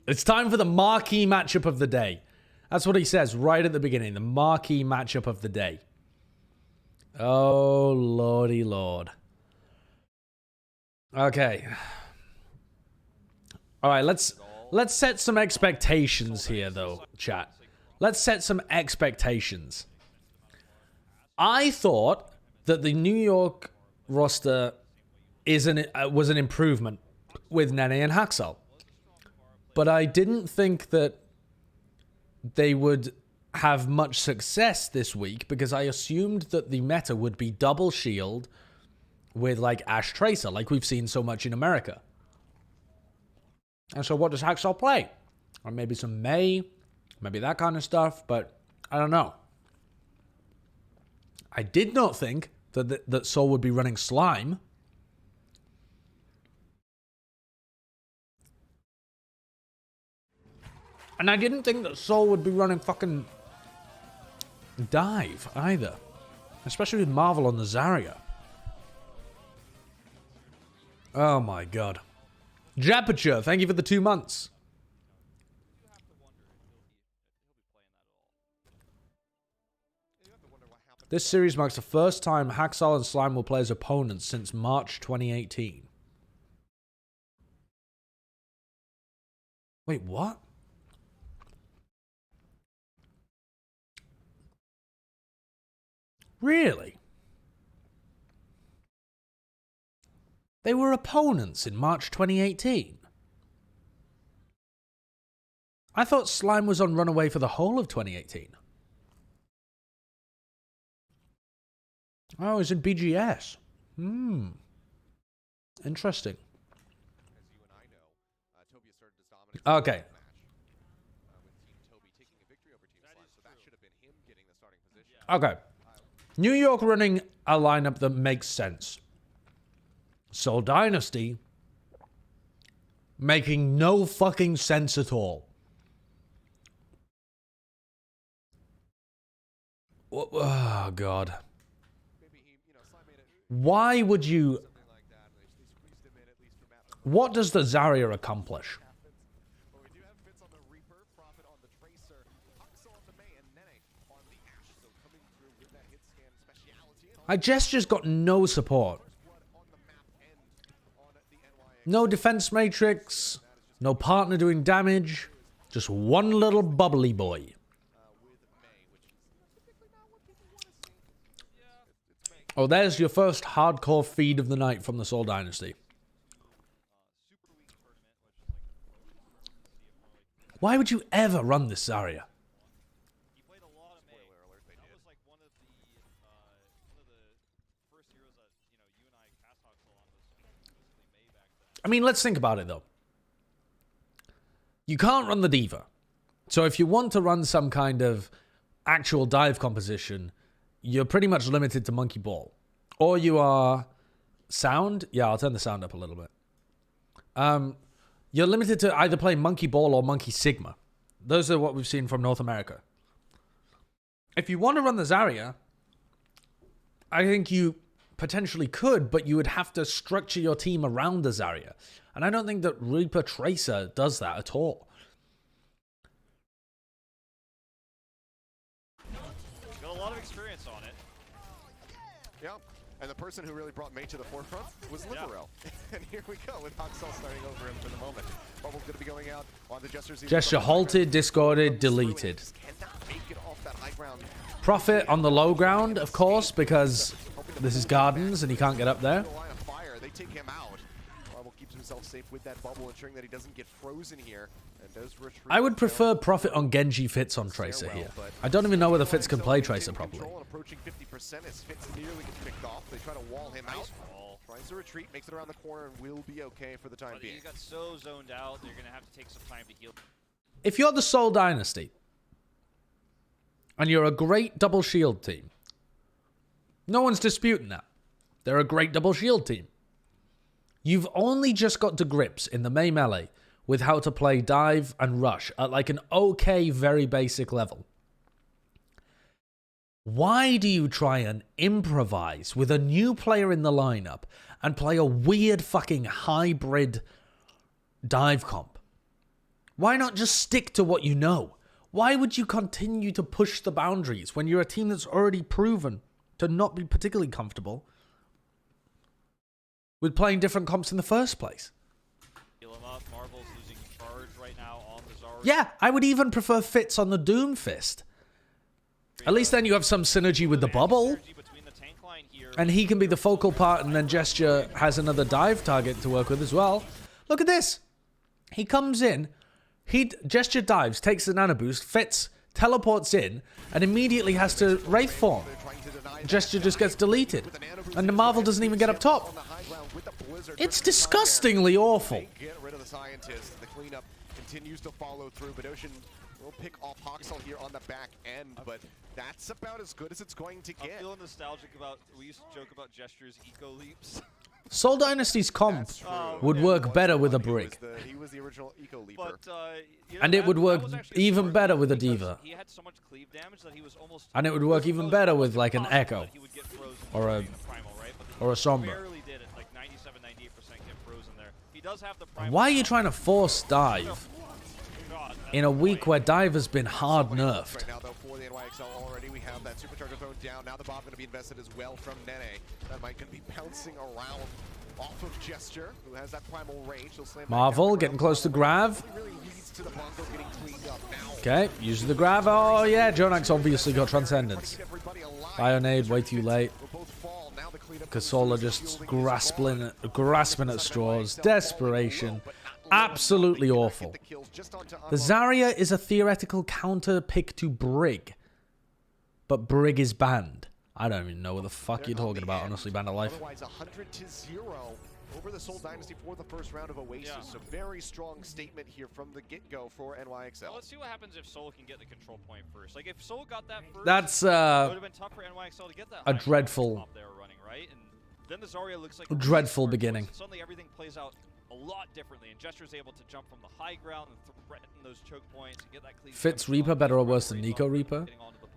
It's time for the marquee matchup of the day. That's what he says right at the beginning. The marquee matchup of the day. Oh, lordy lord. Okay. All right, let's set some expectations here, though, chat. Let's set some expectations. I thought that the New York roster was an improvement with Nene and NYXL. But I didn't think that they would have much success this week because I assumed that the meta would be double shield with like Ashe Tracer, like we've seen so much in America. And so what does NYXL play? Or maybe some Mei, maybe that kind of stuff, but I don't know. I did not think that Seoul would be running Slime. And I didn't think that Seoul would be running fucking Dive either. Especially with Marvel on the Zarya. Oh my god. Japature, thank you for the 2 months. This series marks the first time NYXL and Slime will play as opponents since March 2018. Wait, what? Really? They were opponents in March 2018. I thought Slime was on Runaway for the whole of 2018. Oh, he's in BGS. Interesting. Okay. Okay. New York running a lineup that makes sense. Seoul Dynasty making no fucking sense at all. Oh, God. Why would you... What does the Zarya accomplish? I just got no support. No defense matrix. No partner doing damage. Just one little bubbly boy. Oh, there's your first hardcore feed of the night from the Seoul Dynasty. Why would you ever run this Zarya? I mean, let's think about it, though. You can't run the Diva. So if you want to run some kind of actual dive composition, you're pretty much limited to Monkey Ball. Or you are sound. Yeah, I'll turn the sound up a little bit. You're limited to either playing Monkey Ball or Monkey Sigma. Those are what we've seen from North America. If you want to run the Zarya, I think you potentially could, but you would have to structure your team around the Zarya. And I don't think that Reaper Tracer does that at all. Got a lot of experience on it. Yeah, and the person who really brought Mei to the forefront was Liberel. Yeah. And here we go with NYXL starting over him for the moment. Bubble's going to be going out on the Gestures. Gesture halted, discorded, deleted. Prophet on the low ground, of course, because this is Gardens and he can't get up there. They take him out. Bubble keeps himself safe with that bubble, ensuring that he doesn't get frozen here. And does retreat. I would prefer Prophet on Genji Fitz on Tracer here. I don't even know whether Fitz can play Tracer properly. Approaching 50% as Fitz nearly gets picked off. They try to wall him out. Tries to retreat, makes it around the corner, and will be okay for the time being. He got so zoned out, they're going to have to take some time to heal. If you're the Seoul Dynasty, and you're a great double shield team, no one's disputing that. They're a great double shield team. You've only just got to grips in the Mei melee with how to play dive and rush at like an okay, very basic level. Why do you try and improvise with a new player in the lineup and play a weird fucking hybrid dive comp? Why not just stick to what you know? Why would you continue to push the boundaries when you're a team that's already proven to not be particularly comfortable with playing different comps in the first place? Marvel's losing charge right now on the Zarya. Yeah, I would even prefer Fitz on the Doomfist. At least then you have some synergy with the bubble. And he can be the focal part, and then Gesture has another dive target to work with as well. Look at this. He comes in, Gesture dives, takes the nano boost, Fitz teleports in, and immediately has to Wraith form. Gesture just gets deleted. And the Marvel doesn't even get up top. It's disgustingly awful. Get rid of the scientist. The cleanup continues to follow through, but Ocean will pick off Hoxel here on the back end, but that's about as good as it's going to get. I'm feeling nostalgic about, we used to joke about Gesture's eco leaps. Soul Dynasty's comp would work better with a Brig. He was the original eco leaper. But, you know, And it would work even better with a because Diva. He had so much cleave damage that he was almost And it would work even better with like an Echo he would get frozen or a during the primal, right? But or a Sombra. barely did it, like 97-98% get frozen there. He does have the primal. Why are you trying to force dive God, in a week where dive has been hard nerfed? Right now, though, for the NYXL already, we have that supercharger thrown down. Now the bomb going to be invested as well from Nene. That might going to be bouncing around off of Gesture, who has that primal range. He'll slam Marvel getting close to Grav. really leads to the Bongo getting cleaned up now. Okay, uses the Grav. Oh yeah, Jonax obviously got Transcendence. Everybody alive. Bionade way too late. Will both fall. Now the cleanup Kasola just grasping at straws. Desperation. Absolutely awful. The Zarya is a theoretical counter pick to Brig. But Brig is banned. I don't even know what the fuck you're talking about, honestly, Band of Life. Otherwise, 100-0 over the Seoul Dynasty for the first round of Oasis. Yeah. A very strong statement here from the get-go for NYXL. Well, let's see what happens if Seoul can get the control point first. Like, if Seoul got that first, That's it would have been tough for NYXL to get that. a high dreadful- top they were running, right? And then the Zarya looks like a dreadful beginning. Suddenly everything plays out a lot differently, and Gesture's able to jump from the high ground and threaten those choke points and get that clean. Fitz Reaper better or worse than Nico Reaper?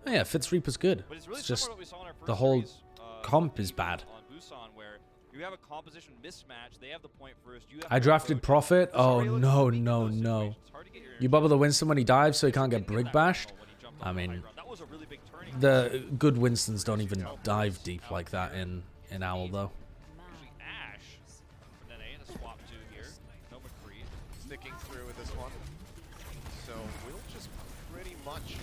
Oh, yeah, Fitz Reaper's good. But it's really It's just similar to what we saw in our first the whole series, comp is bad. on Busan, where you have a composition mismatch. They have the point first. You have I the drafted approach. Profit. The Oh Zarya looks no, unique in no, those no. situations. It's hard to get your You bubble the Winston when he dives so he can't get didn't Brig that bashed? primal when he jumped I on the high mean, ground. That was a really big turning. the good Winstons don't even dive deep like that in Owl, though. Usually Ash for Nene to swap to here. No McCree. Sticking through with this one. So we'll just pretty much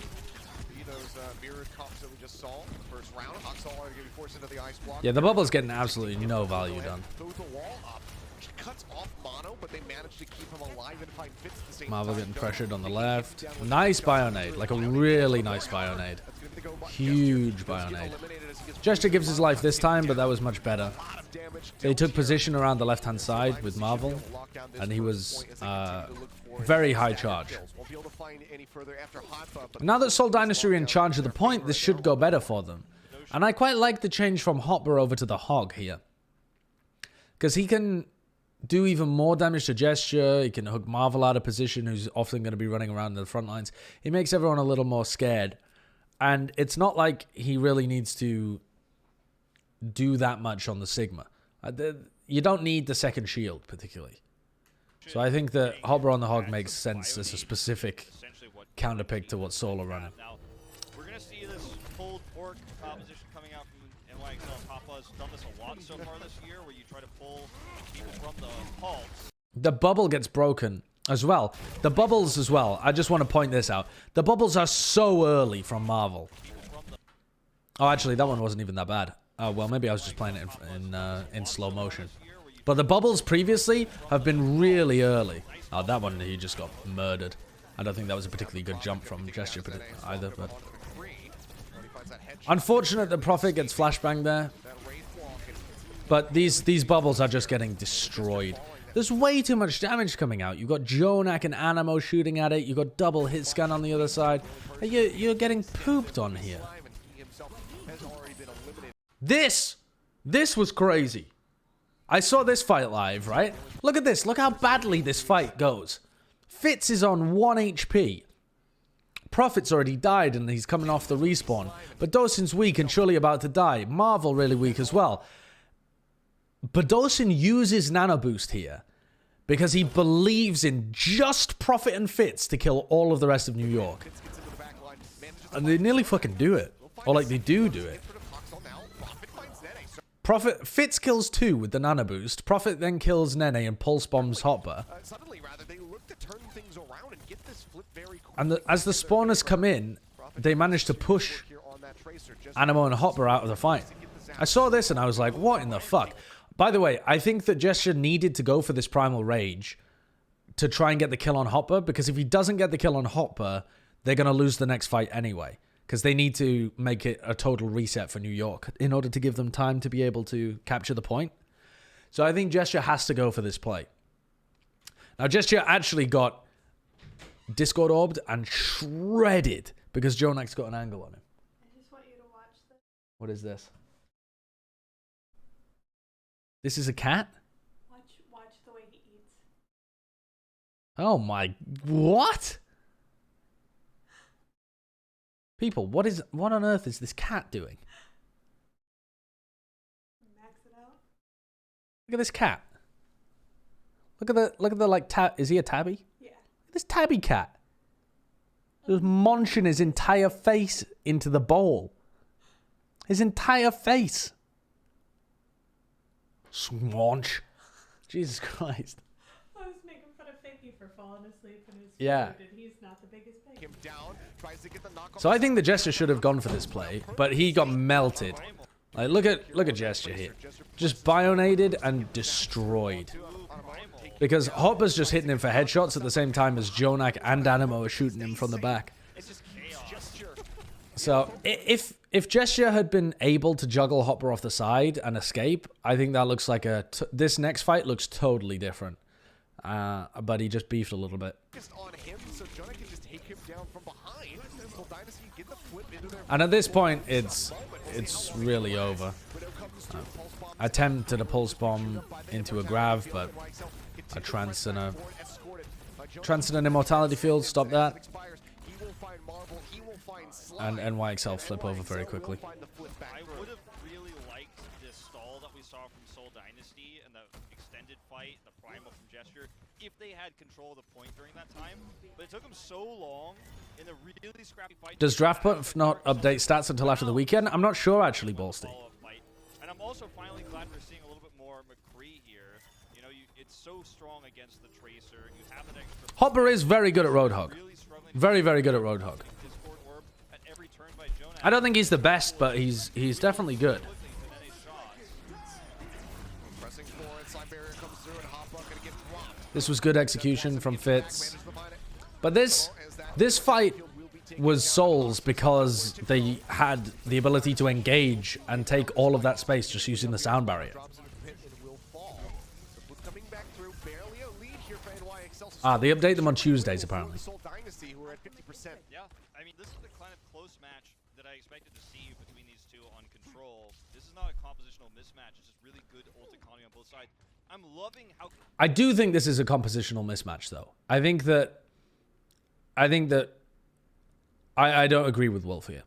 be those mirrored comps that we just saw in the first round. Hoxel already going to be forced into the ice block. Yeah, the bubble's getting absolutely no value done. Throw the wall up. She cuts off Mono, but they managed to keep him alive and find Fitz at the same Marvel time. getting pressured on the left. Nice Bionade, like a really nice Bionade. Huge Bionade. Gesture gives his life this time, but that was much better. They took position around the left-hand side with Marvel, and he was very high charge. Now that Seoul Dynasty are in charge of the point, this should go better for them. And I quite like the change from Hopper over to the Hog here. Because he can do even more damage to Gesture. He can hook Marvel out of position, who's often going to be running around the front lines. He makes everyone a little more scared. And it's not like he really needs to do that much on the Sigma. You don't need the second shield, particularly. So I think that Hopper on the Hog makes sense as a specific counterpick to what Seoul are running. Now, we're going to see this pulled pork composition coming out from NYXL. Papa's done this a lot so far this year, where you try to pull people from the halts. The bubble gets broken as well. The bubbles as well. I just want to point this out. The bubbles are so early from Marvel. Oh, actually, that one wasn't even that bad. Oh, well, maybe I was just playing it in slow motion. But the bubbles previously have been really early. Oh, that one, he just got murdered. I don't think that was a particularly good jump from Gesture either, but... Unfortunate that Prophet gets flashbang there. But these bubbles are just getting destroyed. There's way too much damage coming out. You've got Jonak and Animo shooting at it. You've got double hit scan on the other side. You're getting pooped on here. This was crazy. I saw this fight live, right? Look at this. Look how badly this fight goes. Fitz is on 1 HP. Prophet's already died and he's coming off the respawn. But Dosin's weak and surely about to die. Marvel really weak as well. But Dosin uses Nano Boost here because he believes in just Prophet and Fitz to kill all of the rest of New York. And they nearly fucking do it. Or like they do it. Prophet Fitz kills 2 with the Nana boost. Prophet then kills Nene and pulse bombs Hopper. And as the spawners come in, they manage to push Animo and Hopper out of the fight. I saw this and I was like, what in the fuck? By the way, I think that Gesture needed to go for this Primal Rage to try and get the kill on Hopper, because if he doesn't get the kill on Hopper, they're going to lose the next fight anyway. Because they need to make it a total reset for New York in order to give them time to be able to capture the point. So I think Gesture has to go for this play. Now, Gesture actually got Discord orbed and shredded because Jonax got an angle on him. I just want you to watch this. What is this? This is a cat? Watch the way he eats. Oh my... What? People, what on earth is this cat doing? Max it out. Look at this cat. Look at the like tab. Is he a tabby? Yeah. This tabby cat. Just munching his entire face into the bowl. His entire face. Swanch. Jesus Christ. I was making fun of Fakey for falling asleep in his Yeah. food, and he's not the biggest pig. So I think the Gesture should have gone for this play, but he got melted. Like look at Gesture here. Just bionated and destroyed. Because Hopper's just hitting him for headshots at the same time as Jonak and Animo are shooting him from the back. So if Gesture had been able to juggle Hopper off the side and escape, I think that looks like this next fight looks totally different. But he just beefed a little bit. And at this point, it's really over. Attempted a pulse bomb into a grav, but a trance and an immortality field stopped that. And NYXL flip over very quickly. I would have really liked this stall that we saw from Seoul Dynasty and the extended fight, the primal from Gesture, if they had control of the point during that time. But it took them so long in the really scrappy fight. Does DraftPut not update stats until after the weekend? I'm not sure, actually, Bolsty. And I'm also finally glad we're seeing a little bit more McCree here. You know, it's so strong against the Tracer. You have that extra... Hopper is very good at Roadhog. Very, very good at Roadhog. I don't think he's the best, but he's definitely good. This was good execution from Fitz. But this fight was Soul's because they had the ability to engage and take all of that space just using the sound barrier. They update them on Tuesdays, apparently. Yeah, I mean, this is the kind of close match that I expected to see between these two on Control. This is not a compositional mismatch. It's just really good ult economy on both sides. I'm loving how... I do think this is a compositional mismatch, though. I think that I don't agree with Wolf here.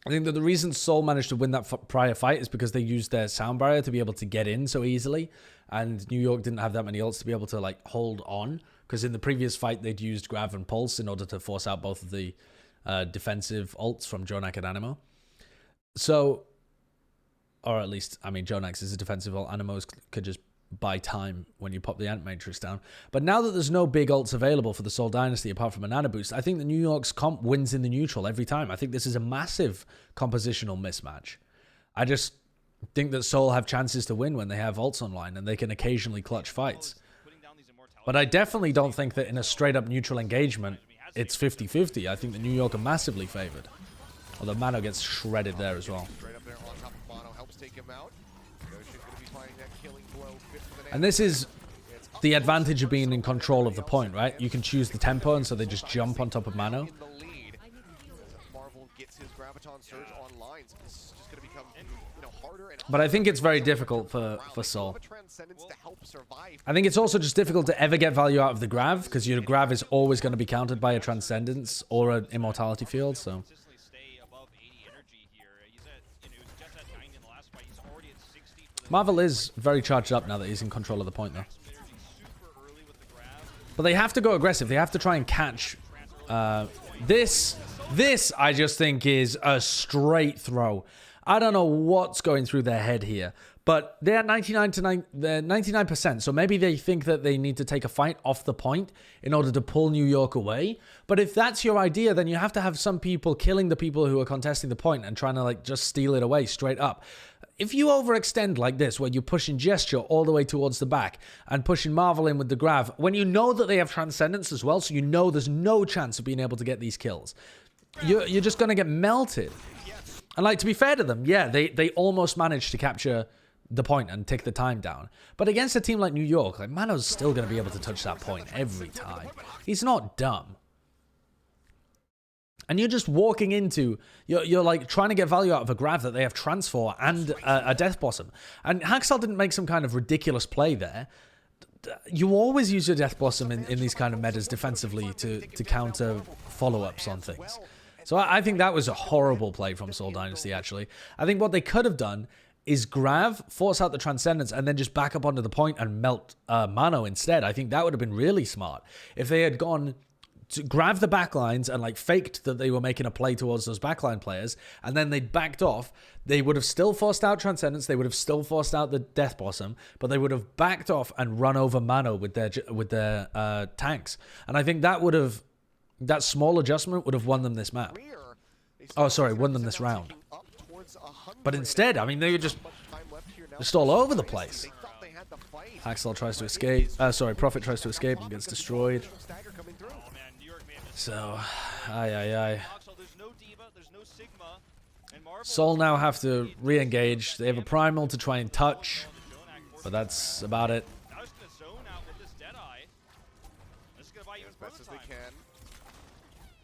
I think that the reason Seoul managed to win that prior fight is because they used their sound barrier to be able to get in so easily, and New York didn't have that many ults to be able to like hold on, because in the previous fight they'd used Grav and Pulse in order to force out both of the defensive ults from Jonak and Animo. So, or at least, I mean, Jonax is a defensive ult. Animo's could just buy time when you pop the Ant Matrix down. But now that there's no big ults available for the Seoul Dynasty apart from a Nana boost, I think the New York's comp wins in the neutral every time. I think this is a massive compositional mismatch. I just think that Seoul have chances to win when they have ults online and they can occasionally clutch fights. But I definitely don't think that in a straight up neutral engagement, it's 50-50. I think the New York are massively favored. Although Mano gets shredded there as well. And this is the advantage of being in control of the point, right? You can choose the tempo, and so they just jump on top of Mano. But I think it's very difficult for Seoul. I think it's also just difficult to ever get value out of the Grav, because your Grav is always going to be countered by a Transcendence or an Immortality Field, so... Marvel is very charged up now that he's in control of the point, though. But they have to go aggressive. They have to try and catch this. This, I just think, is a straight throw. I don't know what's going through their head here. But they're 99%, so maybe they think that they need to take a fight off the point in order to pull New York away. But if that's your idea, then you have to have some people killing the people who are contesting the point and trying to like just steal it away straight up. If you overextend like this, where you're pushing Gesture all the way towards the back and pushing Marvel in with the Grav, when you know that they have Transcendence as well, so you know there's no chance of being able to get these kills, you're just going to get melted. And like, to be fair to them, yeah, they almost managed to capture the point and take the time down. But against a team like New York, like, Mano's still going to be able to touch that point every time. He's not dumb. And you're just walking into, you're like trying to get value out of a Grav that they have transfer and a Death Blossom. And NYXL didn't make some kind of ridiculous play there. You always use your Death Blossom in these kind of metas defensively to counter follow-ups on things. So I think that was a horrible play from Seoul Dynasty, actually. I think what they could have done is Grav, force out the Transcendence, and then just back up onto the point and melt Mano instead. I think that would have been really smart. If they had gone to grab the backlines and like faked that they were making a play towards those backline players, and then they'd backed off, they would have still forced out Transcendence, they would have still forced out the Death Blossom, but they would have backed off and run over Mano with their tanks. And I think that would have, that small adjustment would have won them this map. Oh, sorry, won them this round. But instead, I mean, they were just all over the place. NYXL tries to escape. Sorry, Prophet tries to escape and gets destroyed. So, aye. Seoul now have to re-engage. They have a primal to try and touch, but that's about it. As best as they can.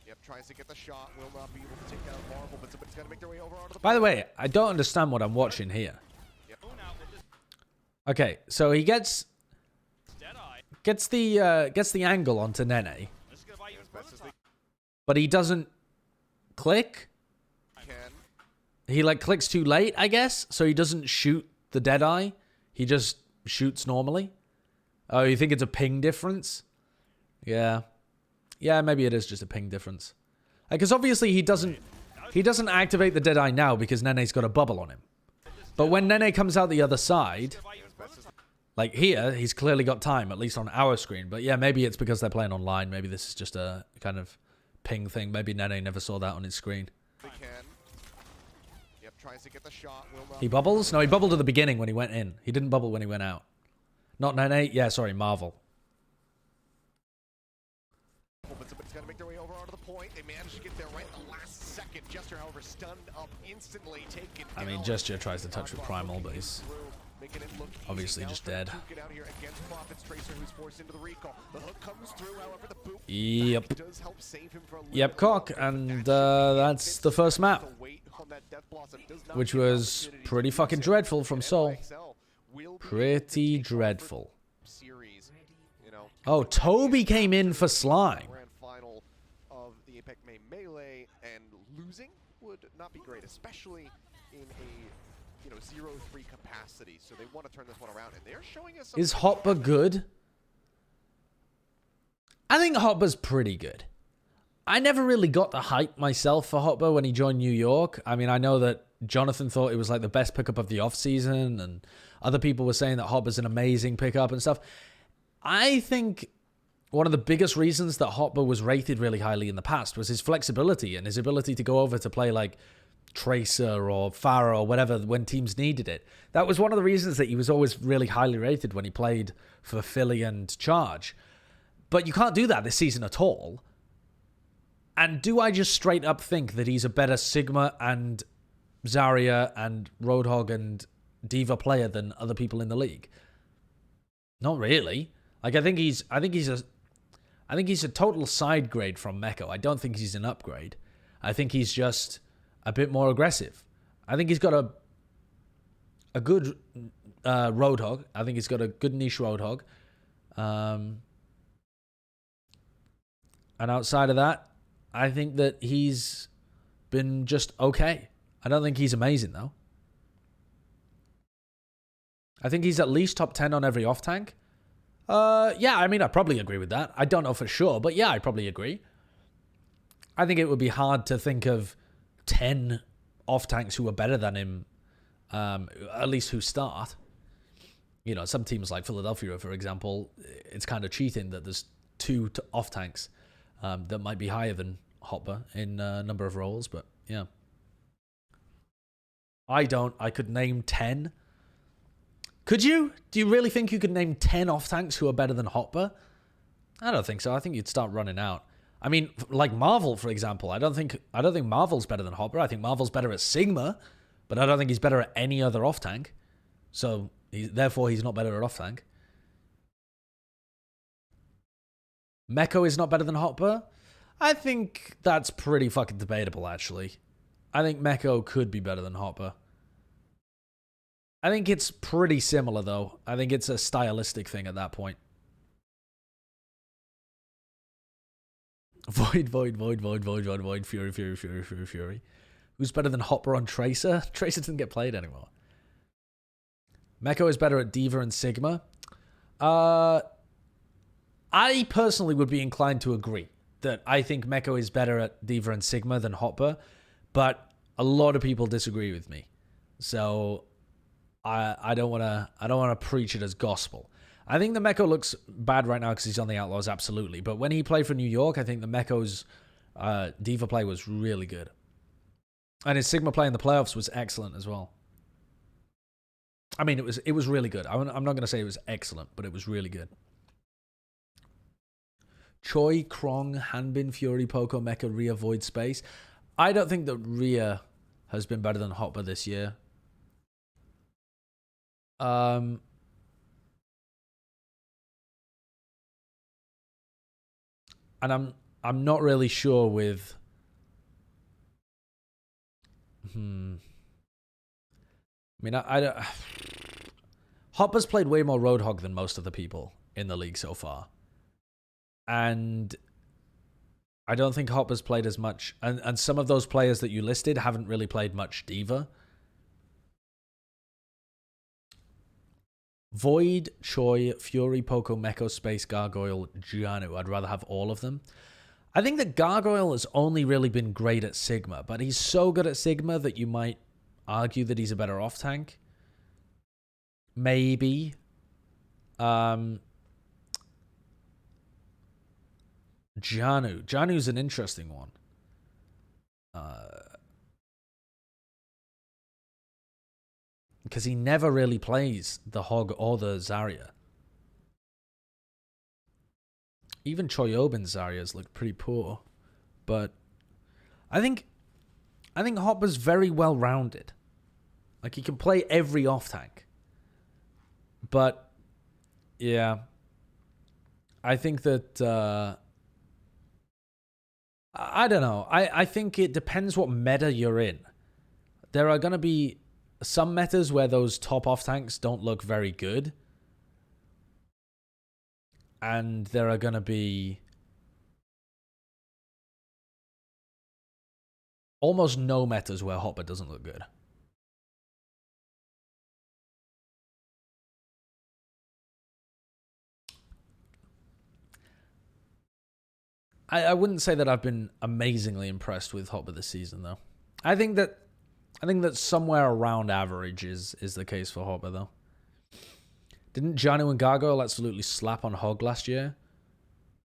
Yep, tries to get the shot. Will not be able to take down Marvel, but somebody's got to make their way over onto the. By the way, I don't understand what I'm watching here. Okay, so he gets the angle onto Nene, but he doesn't click. He like clicks too late, I guess, so he doesn't shoot the Deadeye. He just shoots normally. Oh, you think it's a ping difference? Yeah, maybe it is just a ping difference. Because obviously he doesn't activate the Deadeye now because Nene's got a bubble on him. But when Nene comes out the other side, like here, he's clearly got time, at least on our screen. But yeah, maybe it's because they're playing online. Maybe this is just a kind of ping thing. Maybe Nene never saw that on his screen. Yep, tries to get the shot. He bubbles? No, he bubbled at the beginning when he went in. He didn't bubble when he went out. Not Nene? Yeah, sorry, Marvel. But somebody's got to make their way over onto the point. They managed to get there right at the last second. Gesture, however, stunned up instantly. Taken I mean, Gesture tries to touch with Primal, but he's obviously just dead. Yep, cock, and that's the first map, which was pretty fucking dreadful from Seoul. Pretty dreadful. Oh, Toby came in for Slime. Final of the Apex Main Melee, and losing would not be great, especially in a 0-3 capacity. So they want to turn this one around, and they're showing us. Is Hotba good? I think Hotba's pretty good. I never really got the hype myself for Hotba when he joined New York. I mean, I know that Jonathan thought it was like the best pickup of the offseason, and other people were saying that Hotba's an amazing pickup and stuff. I think one of the biggest reasons that Hotba was rated really highly in the past was his flexibility and his ability to go over to play like Tracer or Pharah or whatever when teams needed it. That was one of the reasons that he was always really highly rated when he played for Philly and Charge. But you can't do that this season at all. And do I just straight up think that he's a better Sigma and Zarya and Roadhog and Diva player than other people in the league? Not really. Like, I think he's a total side grade from Meko. I don't think he's an upgrade. I think he's just a bit more aggressive. I think he's got a good Roadhog. I think he's got a good niche Roadhog. And outside of that, I think that he's been just okay. I don't think he's amazing, though. I think he's at least top 10 on every off-tank. Yeah, I mean, I probably agree with that. I don't know for sure, but yeah, I probably agree. I think it would be hard to think of 10 off-tanks who are better than him, at least who start. You know, some teams like Philadelphia, for example, it's kind of cheating that there's 2 off-tanks that might be higher than Hopper in a number of roles, but yeah. I could name 10. Could you? Do you really think you could name 10 off-tanks who are better than Hopper? I don't think so. I think you'd start running out. I mean, like Marvel, for example. I don't think Marvel's better than Hopper. I think Marvel's better at Sigma, but I don't think he's better at any other off-tank. So, therefore, he's not better at off-tank. Meko is not better than Hopper? I think that's pretty fucking debatable, actually. I think Meko could be better than Hopper. I think it's pretty similar, though. I think it's a stylistic thing at that point. Void, Fury. Who's better than Hopper on Tracer? Tracer didn't get played anymore. Meko is better at Diva and Sigma. I personally would be inclined to agree that I think Meko is better at Diva and Sigma than Hopper, but a lot of people disagree with me. So I don't want to preach it as gospel. I think the Meko looks bad right now because he's on the Outlaws, absolutely. But when he played for New York, I think the Meko's Diva play was really good. And his Sigma play in the playoffs was excellent as well. I mean, it was really good. I'm not going to say it was excellent, but it was really good. Choi, Krong, Hanbin, Fury, Poco, Mecha, Rhea, Void, Space. I don't think that Rhea has been better than Hopper this year. And I'm not really sure with I mean, I don't Hopper's played way more Roadhog than most of the people in the league so far. And I don't think Hopper's played as much, and some of those players that you listed haven't really played much Diva. Void, Choi, Fury, Poco, Meko, Space, Gargoyle, Gianu. I'd rather have all of them. I think that Gargoyle has only really been great at Sigma, but he's so good at Sigma that you might argue that he's a better off-tank. Maybe. Gianu's an interesting one. Because he never really plays the Hog or the Zarya. Even Choyobin's Zaryas look pretty poor. But I think Hopper's very well-rounded. Like, he can play every off-tank. But, yeah. I think that... I don't know. I think it depends what meta you're in. There are going to be some metas where those top off-tanks don't look very good. And there are going to be almost no metas where Hopper doesn't look good. I wouldn't say that I've been amazingly impressed with Hopper this season, though. I think that somewhere around average is the case for Hopper, though. Didn't Janu and Gargoyle absolutely slap on Hog last year?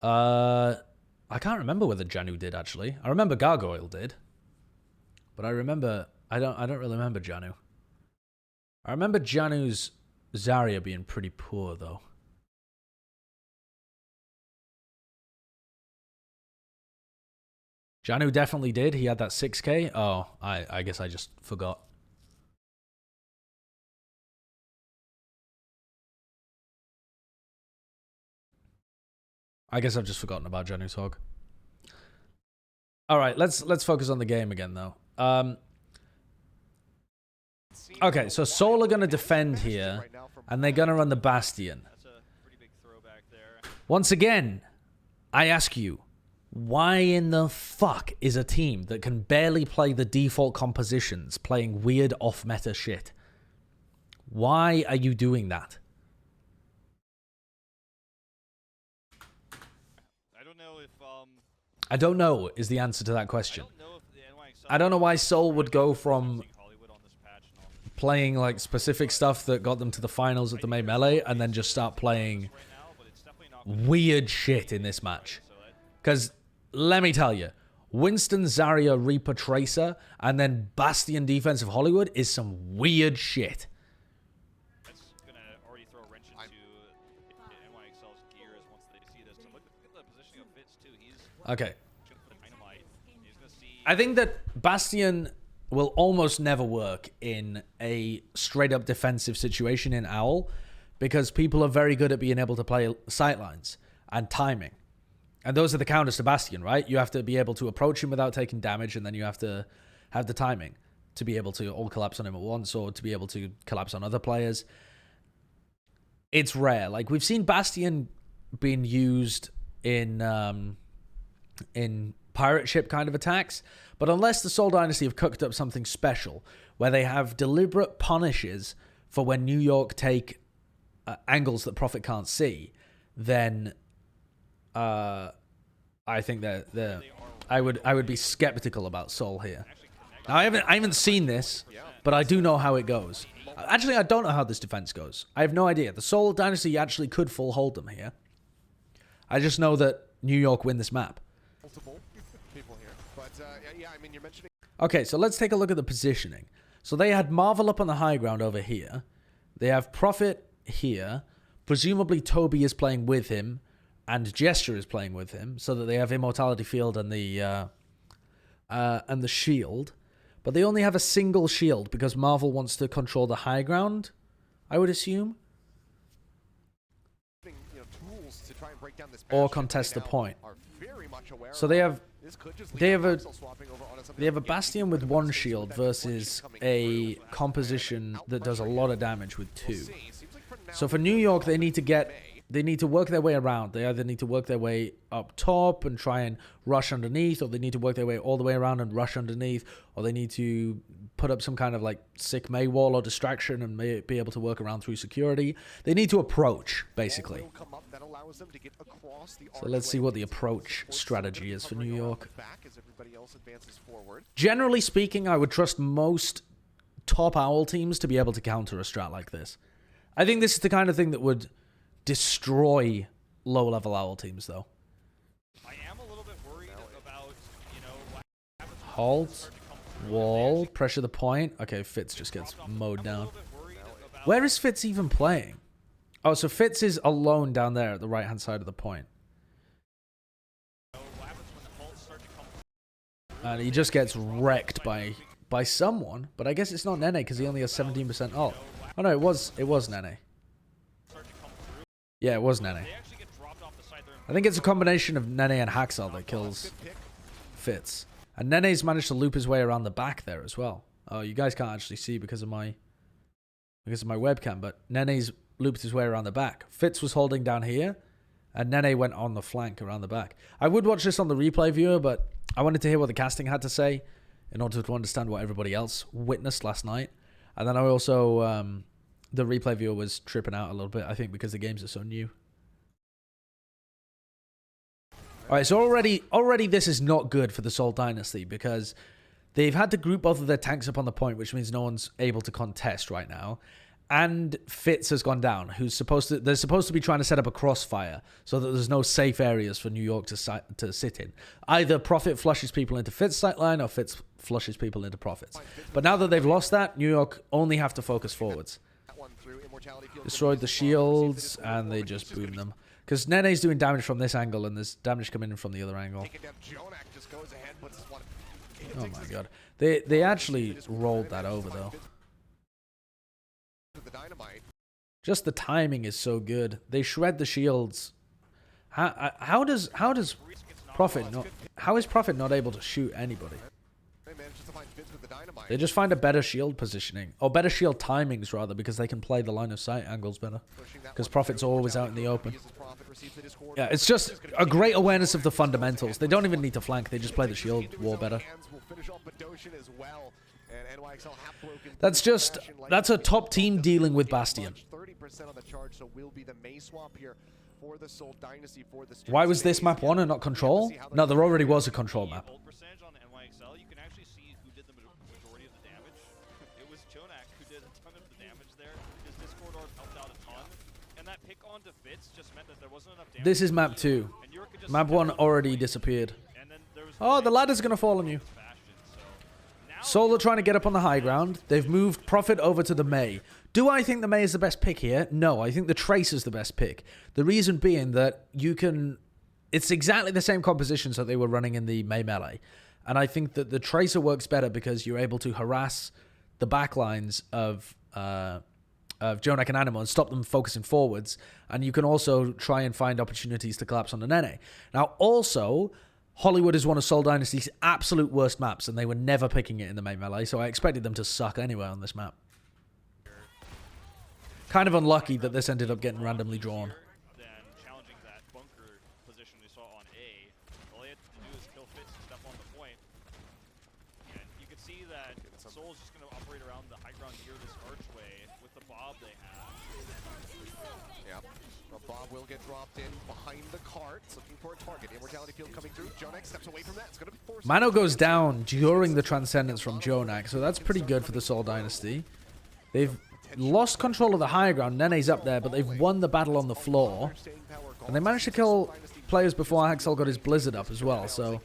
I can't remember whether Janu did, actually. I remember Gargoyle did. But I don't really remember Janu. I remember Janu's Zarya being pretty poor, though. Janu definitely did. He had that 6k. Oh, I guess I just forgot. I guess I've just forgotten about Janu's Hog. All right, let's focus on the game again, though. Okay, so Seoul are going to defend here, and they're going to run the Bastion. Once again, I ask you, why in the fuck is a team that can barely play the default compositions playing weird off-meta shit? Why are you doing that? I don't know is the answer to that question. I don't know if the NYXL I don't know why Seoul would go from Hollywood on this patch and all. playing like specific stuff that got them to the finals of the May Melee and then just start playing Right now, but it's definitely not weird shit in this match. so that Because let me tell you, Winston, Zarya, Reaper, Tracer, and then Bastion defense of Hollywood is some weird shit. that's gonna already throw a wrench into NYXL's gears once they see this. And look at the positioning of Fitz too. He's Okay. shooting for the dynamite. He's gonna see. I think that Bastion will almost never work in a straight up defensive situation in Owl because people are very good at being able to play sightlines and timing. And those are the counters to Bastion, right? You have to be able to approach him without taking damage, and then you have to have the timing to be able to all collapse on him at once or to be able to collapse on other players. It's rare. Like, we've seen Bastion being used in pirate ship kind of attacks, but unless the Seoul Dynasty have cooked up something special where they have deliberate punishes for when New York take angles that Prophet can't see, then I think that I would be skeptical about Seoul here. Now, I haven't seen this, but I do know how it goes. Actually, I don't know how this defense goes. I have no idea. The Seoul Dynasty actually could full hold them here. I just know that New York win this map. Multiple people here. But yeah, I mean, you're mentioning. Okay, so let's take a look at the positioning. So they had Marvel up on the high ground over here. They have Prophet here. Presumably Toby is playing with him, and Gesture is playing with him, so that they have Immortality Field and the shield. But they only have a single shield because Marvel wants to control the high ground, I would assume. Tools to try and break down this Or bastion contest the right now point. are very much aware So they of. have This could just they lead have to a NYXL swapping over onto something they have a like Bastion Gatekeeper with in one defense shield with that versus deflection coming a through. composition that does a lot of damage with We'll two. see. Seems like for now So for they're New going York, they off need to in get May. they need to work their way around. They either need to work their way up top and try and rush underneath, or they need to work their way all the way around and rush underneath, or they need to put up some kind of like sick May wall or distraction and be able to work around through security. They need to approach, basically. Wall will come up. That allows them to get across the So let's see archway what the into approach support strategy center, is for covering New around York. the back as everybody else advances forward. Generally speaking, I would trust most top Owl teams to be able to counter a strat like this. I think this is the kind of thing that would destroy low-level Owl teams, though. I am a little bit worried about, what happens when Halt, start to come through. wall, pressure the point. Okay, Fitz just gets mowed I'm a down. little bit worried about Where is Fitz even playing? Oh, so Fitz is alone down there at the right-hand side of the point. what happens when the faults start to come And he just gets wrecked by someone. But I guess it's not Nene because he only has 17% ult. Oh, no, it was Nene. start to come through. Yeah, it was Nene. They actually get dropped off the side there. I think it's a combination of Nene and Haxel that kills Good pick. Fitz. And Nene's managed to loop his way around the back there as well. Oh, you guys can't actually see because of my webcam, but Nene's looped his way around the back. Fitz was holding down here, and Nene went on the flank around the back. I would watch this on the replay viewer, but I wanted to hear what the casting had to say in order to understand what everybody else witnessed last night. And then I also, the replay viewer was tripping out a little bit, I think, because the games are so new. All right, so already this is not good for the Seoul Dynasty because they've had to group both of their tanks up on the point, which means no one's able to contest right now. And Fitz has gone down, they're supposed to be trying to set up a crossfire so that there's no safe areas for New York to sit in. Either Prophet flushes people into Fitz sightline or Fitz flushes people into Prophet's. But now that they've lost that, New York only have to focus forwards. That one through. Immortality Field Destroyed the gonna be the shields, farm. and they just boom them. Because Nene's doing damage from this angle, and there's damage coming in from the other angle. Taking down Jonak just goes ahead, puts this one. Oh my god. They actually rolled that over, though. The dynamite. Just the timing is so good. They shred the shields. How does Prophet not? How is Prophet not able to shoot anybody? They manages to find Fitz with the dynamite. They just find a better shield positioning, or better shield timings rather, because they can play the line of sight angles better. Pushing that Because one Prophet's through. always out in the Immortality open. uses Prophet, receives the discord. Yeah, it's just a great awareness of the fundamentals. They don't even need to flank; they just play the shield war better. Will finish off Bastion as well. And NYXL half broken That's through just Bastion like that's a they top did. team dealing with Bastion. 30% on the charge, so will be the May swap here for the Seoul Dynasty, for the Why was this map 1 and not control? No, there already was a control map. Ult percentage on NYXL, you can actually see who did the majority of the damage. It was Jonak who did a ton of the damage there. His Discord orb helped out a ton. And that pick onto Fitz just meant that there wasn't enough damage. This is map 2. And York could just Map 1 already disappeared. and then there was Oh, the ladder's going to fall on you. Bastion, so now Seoul are trying to get up on the high ground. They've moved Prophet over to the Mei. Do I think the Mei is the best pick here? No, I think the Trace is the best pick. The reason being that you can... It's exactly the same compositions that they were running in the Mei Melee. And I think that the Tracer works better because you're able to harass the backlines of Jonak and Animo and stop them focusing forwards. And you can also try and find opportunities to collapse on the Nene. Now, also... Hollywood is one of Seoul Dynasty's absolute worst maps, and they were never picking it in the main melee, so I expected them to suck anyway on this map. Kind of unlucky that this ended up getting randomly drawn. then challenging that bunker position we saw on A. All he had to do is kill Fitz and step on the point. And you can see that Seoul's just going to operate around the high ground near this archway with the Bob they have. Yeah. Well, Bob will get dropped in behind the carts, looking for a target. Immortality field coming through. Jonak steps away from that. It's going to be forced. Mano goes down during the Transcendence from Jonak, so that's pretty good for the Seoul Dynasty. They've lost control of the high ground. Nene's up there, but they've won the battle on the floor. And they managed to kill players before NYXL got his Blizzard up as well, so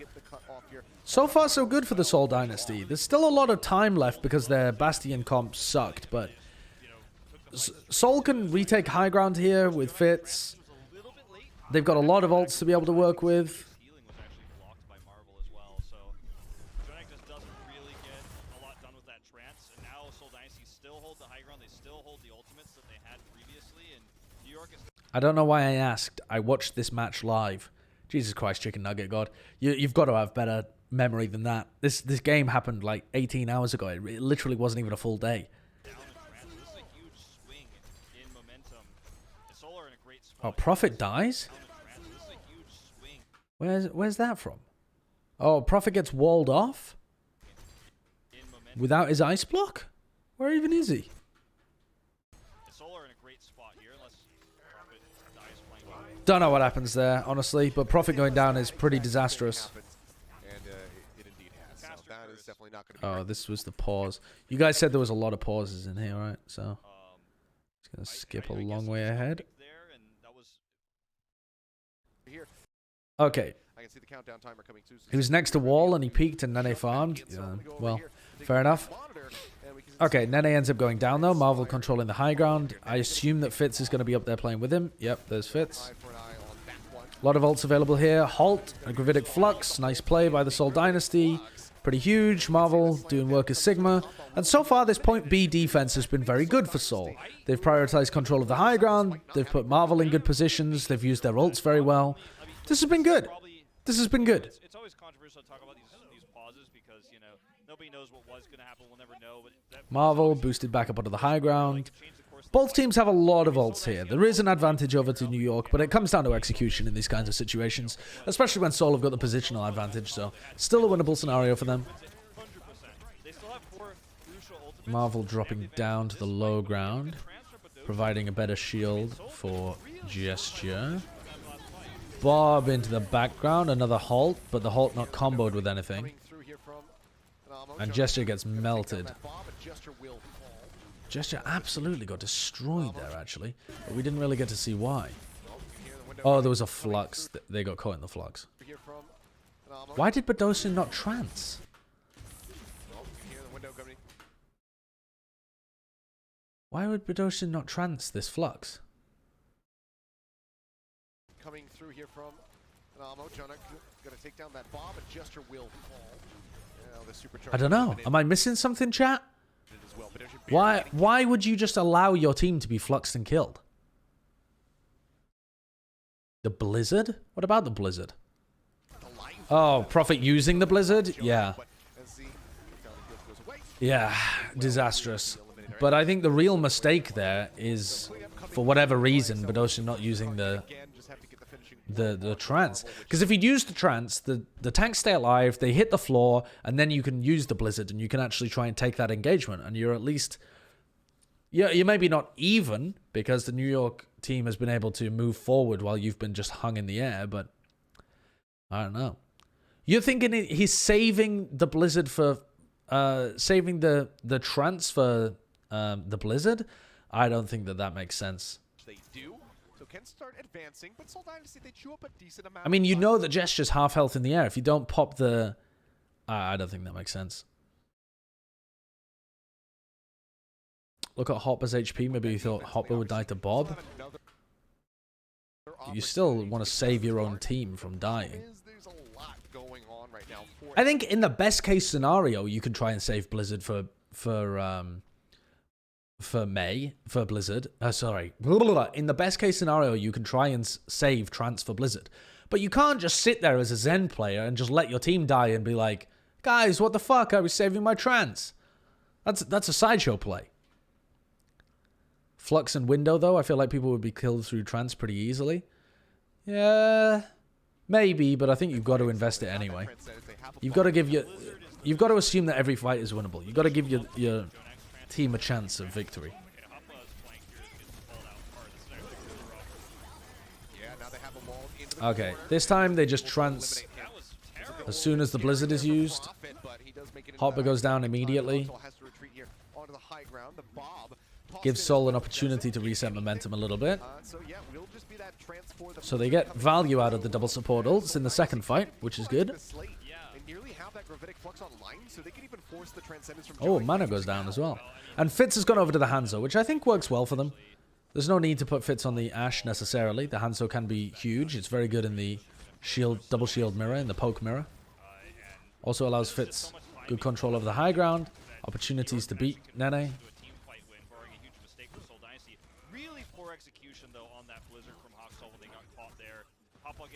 far so good for the Seoul Dynasty. There's still a lot of time left because their Bastion comp sucked, but Seoul can retake high ground here with Fitz. They've got a lot of ults to be able to work with. Healing was actually blocked by Marvel as well, so Jonak just doesn't really get a lot done with that trance. And now Seoul Dynasty still hold the high ground. They still hold the ultimates that they had previously, and New York is... I don't know why I asked. I watched this match live. Jesus Christ, Chicken Nugget God. You've got to have better memory than that. This game happened like 18 hours ago. It literally wasn't even a full day. down in trance. This is a huge swing in momentum. And Seoul are in a great spot. Oh, Prophet dies? Down in trance. This is a huge swing Where's that from? Oh, Prophet gets walled off? in momentum. Without his ice block? Where even is he? Seoul are in a great spot here, unless Prophet dies playing well. Don't know what happens there, honestly, but Prophet going down is pretty disastrous. And it indeed has. So that is definitely not going to be Oh, this was the pause. You guys said there was a lot of pauses in here, right? So, just gonna skip a long way ahead. There, and that was here. Okay, I can see the countdown timer coming too. he was next to wall and he peeked and Nene farmed. Well, fair enough. Okay, Nene ends up going down though. Marvel controlling the high ground. I assume that Fitz is going to be up there playing with him. Yep, there's Fitz. A lot of ults available here. Halt, a Gravitic Flux. Nice play by the Seoul Dynasty. Pretty huge. Marvel doing work as Sigma. And so far, this point B defense has been very good for Seoul. They've prioritized control of the high ground. They've put Marvel in good positions. They've used their ults very well. This has been good. This has been good. it's always controversial to talk about these pauses because, you know, nobody knows what was going to happen. We'll never know. But that Marvel boosted back up onto the high ground. Both teams have a lot of ults here. There is an advantage over to New York, but it comes down to execution in these kinds of situations, especially when Seoul have got the positional advantage, so still a winnable scenario for them. 100%. They still have 4 crucial ultimates. Marvel dropping down to the low ground, providing a better shield for Gesture. Bob into the background, another halt, but the halt not comboed with anything. And Gesture gets melted. Gesture absolutely got destroyed there, actually. But we didn't really get to see why. Oh, there was a flux. They got caught in the flux. Why did Badosian not trance? Why would Badosian not trance this flux? Coming through here from Anamo. Jonak going to take down that bomb, and Gesture will fall. I don't know. Am I missing something, chat? Why would you just allow your team to be fluxed and killed? The Blizzard? What about the Blizzard? Oh, Prophet using the Blizzard? Yeah. Yeah, disastrous. But I think the real mistake there is, for whatever reason, Badosha not using the trance. Because if he'd used the trance, the tanks stay alive, they hit the floor, and then you can use the Blizzard, and you can actually try and take that engagement, and you're at least, Yeah, you're maybe not even because the New York team has been able to move forward while you've been just hung in the air, but I don't know. You're thinking he's saving the Blizzard for saving the trance for the Blizzard? I don't think that makes sense. They do. So can start advancing, but Seoul Dynasty, they chew up a decent amount. I mean, you know that Gesture's half health in the air. If you don't pop the... I don't think that makes sense. Look at Hopper's HP. Maybe you thought Hopper would die to Bob. You still want to save your own team from dying. There's a lot going on right now. I think in the best case scenario, you can try and save Blizzard for Blizzard. Sorry. In the best case scenario, you can try and save Trance for Blizzard. But you can't just sit there as a Zen player and just let your team die and be like, guys, what the fuck? I was saving my Trance. That's a sideshow play. Flux and Window, though, I feel like people would be killed through Trance pretty easily. Yeah, maybe, but I think you've got to invest it anyway. You've got to assume that every fight is winnable. You've got to give your team a chance of victory. Okay, this time they just trance as soon as the Blizzard is used. Hopper goes down immediately. Gives Seoul an opportunity to reset momentum a little bit. So they get value out of the double support ults in the second fight, which is good. Oh, mana goes down as well. And Fitz has gone over to the Hanzo, which I think works well for them. There's no need to put Fitz on the Ashe necessarily. The Hanzo can be huge. It's very good in the double shield mirror, in the poke mirror. Also allows Fitz good control over the high ground. Opportunities to beat Nene. Execution though on that Blizzard from Hoxel when they got caught there. Hoppa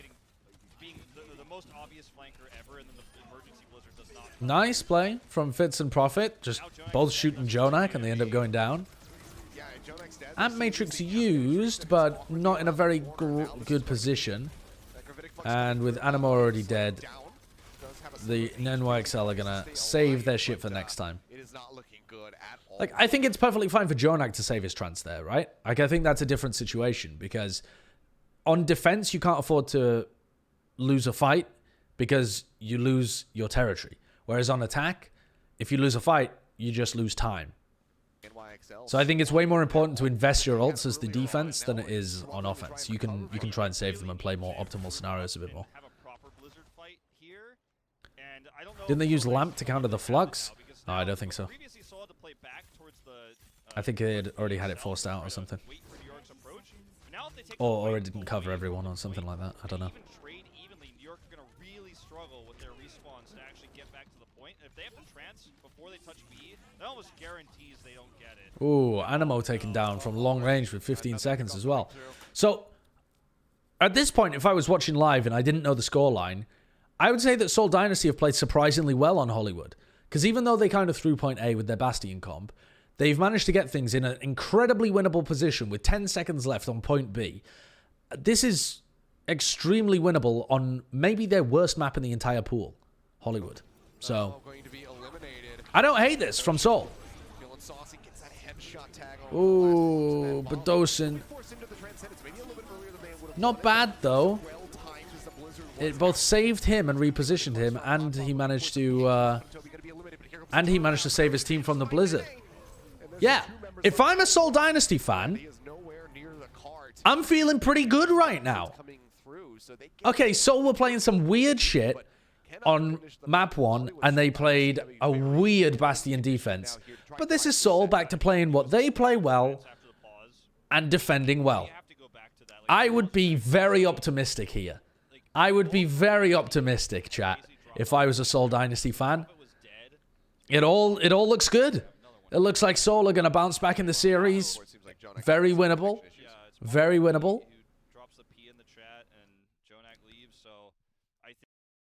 being the most obvious flanker ever, and then the emergency Blizzard does not. Nice play from Fitz and Prophet, just both shooting Jonak and they end up going down. Amp Matrix used, but not in a very good position. And with Animo already dead, the NYXL are gonna save their shit for next time. It is not looking good at all. Like, I think it's perfectly fine for Jonak to save his trance there, right? Like, I think that's a different situation because on defense, you can't afford to lose a fight because you lose your territory. Whereas on attack, if you lose a fight, you just lose time. So I think it's way more important to invest your ults as the defense than it is on offense. You can try and save them and play more optimal scenarios a bit more. Didn't they use Lamp to counter the Flux? No, I don't think so. I think they had already had it forced out or something. Or it didn't cover everyone or something like that. I don't know. Ooh, Animo taken down from long range with 15 seconds as well. So, at this point, if I was watching live and I didn't know the scoreline, I would say that Seoul Dynasty have played surprisingly well on Hollywood. Because even though they kind of threw point A with their Bastion comp, they've managed to get things in an incredibly winnable position with 10 seconds left on point B. This is extremely winnable on maybe their worst map in the entire pool, Hollywood. So, I don't hate this from Seoul. Ooh, Badosin. Not bad, though. It both saved him and repositioned him, and he managed to save his team from the Blizzard. Yeah, if I'm a Seoul Dynasty fan, I'm feeling pretty good right now. Okay, Seoul were playing some weird shit on map 1, and they played a weird Bastion defense. But this is Seoul back to playing what they play well and defending well. I would be very optimistic here. I would be very optimistic, chat, if I was a Seoul Dynasty fan. It all looks good. It looks like Seoul are going to bounce back in the series. Very winnable. Very winnable.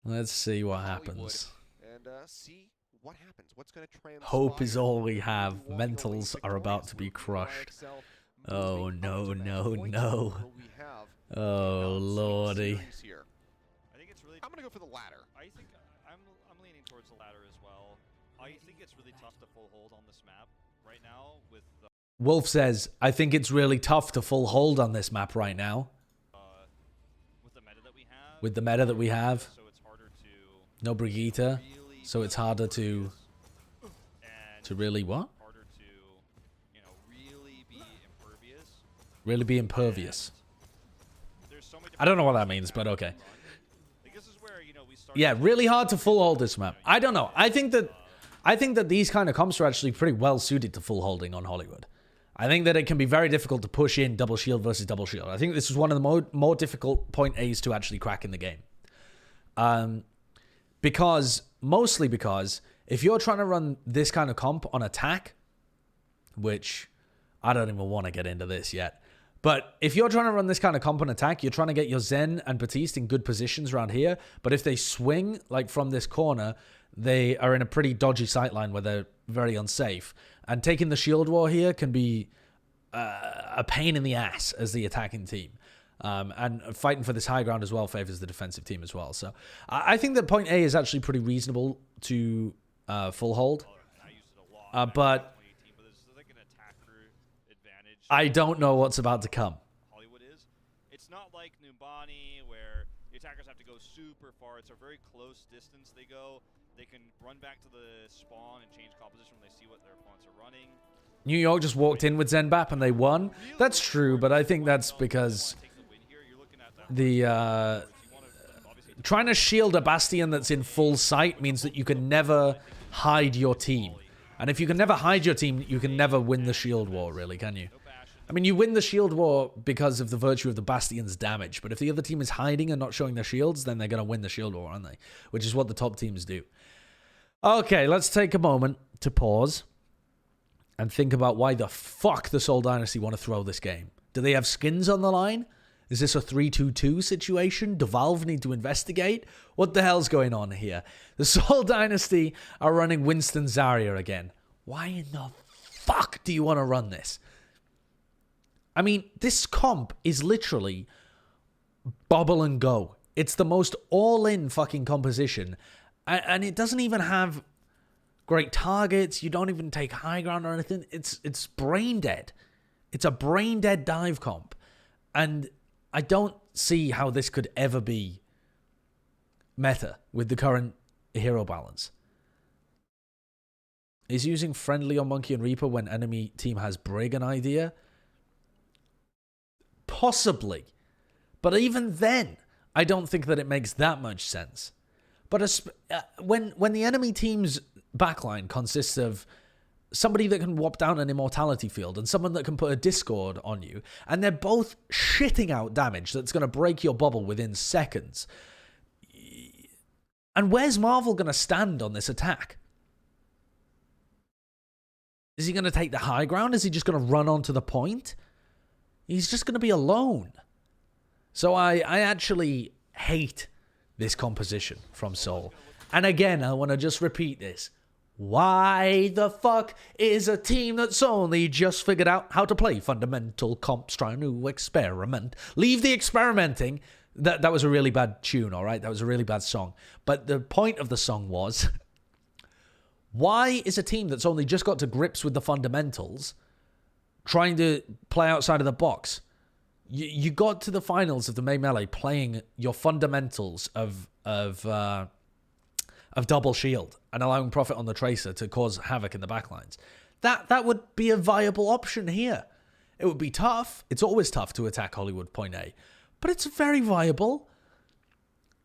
Let's see what happens. Hope is all we have. Mentals are about to be crushed. Oh, no, no, no. Oh, lordy. I'm going to go for the latter. I think I'm leaning towards the latter as well. I think it's really tough to full hold on this map right now with Wolf says, I think it's really tough to full hold on this map right now. With the meta that we have. With the meta that we have. So it's harder to No Brigitte. really So it's harder to and really what? harder to, you know, really be impervious. Really be impervious. There's so many I don't know what that means, but okay. Like this is where, you know, we start Yeah, really hard to full hold this map. I don't know. I think that these kind of comps are actually pretty well suited to full holding on Hollywood. I think that it can be very difficult to push in double shield versus double shield. I think this is one of the more difficult point A's to actually crack in the game. Mostly because if you're trying to run this kind of comp on attack, which I don't even want to get into this yet, but if you're trying to run this kind of comp on attack, you're trying to get your Zen and Batiste in good positions around here, but if they swing like from this corner, they are in a pretty dodgy sightline where they're very unsafe. And taking the shield war here can be a pain in the ass as the attacking team. And fighting for this high ground as well favors the defensive team as well. So I think that point A is actually pretty reasonable to full hold. But I don't know what's about to come. Hollywood is. It's not like Numbani where the attackers have to go super far. It's a very close distance they go. They can run back to the spawn and change composition when they see what their opponents are running. New York just walked in with Zenbap and they won. That's true, but I think that's because the trying to shield a bastion that's in full sight means that you can never hide your team. And if you can never hide your team, you can never win the shield war, really, can you? I mean, you win the shield war because of the virtue of the bastion's damage, but if the other team is hiding and not showing their shields, then they're going to win the shield war, aren't they? Which is what the top teams do. Okay, let's take a moment to pause and think about why the fuck the Seoul Dynasty want to throw this game. Do they have skins on the line? Is this a 3-2-2 situation? Do Valve need to investigate? What the hell's going on here? The Seoul Dynasty are running Winston Zarya again. Why in the fuck do you want to run this? I mean, this comp is literally bubble and go. It's the most all-in fucking composition. And it doesn't even have great targets. You don't even take high ground or anything. It's brain dead. It's a brain dead dive comp. And I don't see how this could ever be meta with the current hero balance. Is using friendly on Monkey and Reaper when enemy team has Brig an idea? Possibly. But even then, I don't think that it makes that much sense. But when the enemy team's backline consists of somebody that can whop down an immortality field and someone that can put a discord on you, and they're both shitting out damage that's going to break your bubble within seconds. And where's Marvel going to stand on this attack? Is he going to take the high ground? Is he just going to run onto the point? He's just going to be alone. So I actually hate this composition from Seoul. And again, I want to just repeat this. Why the fuck is a team that's only just figured out how to play fundamental comps trying to experiment? Leave the experimenting. That was a really bad tune, all right? That was a really bad song. But the point of the song was, why is a team that's only just got to grips with the fundamentals trying to play outside of the box? You got to the finals of the May Melee playing your fundamentals of double shield and allowing Prophet on the Tracer to cause havoc in the backlines. That would be a viable option here. It would be tough. It's always tough to attack Hollywood point A, but it's very viable.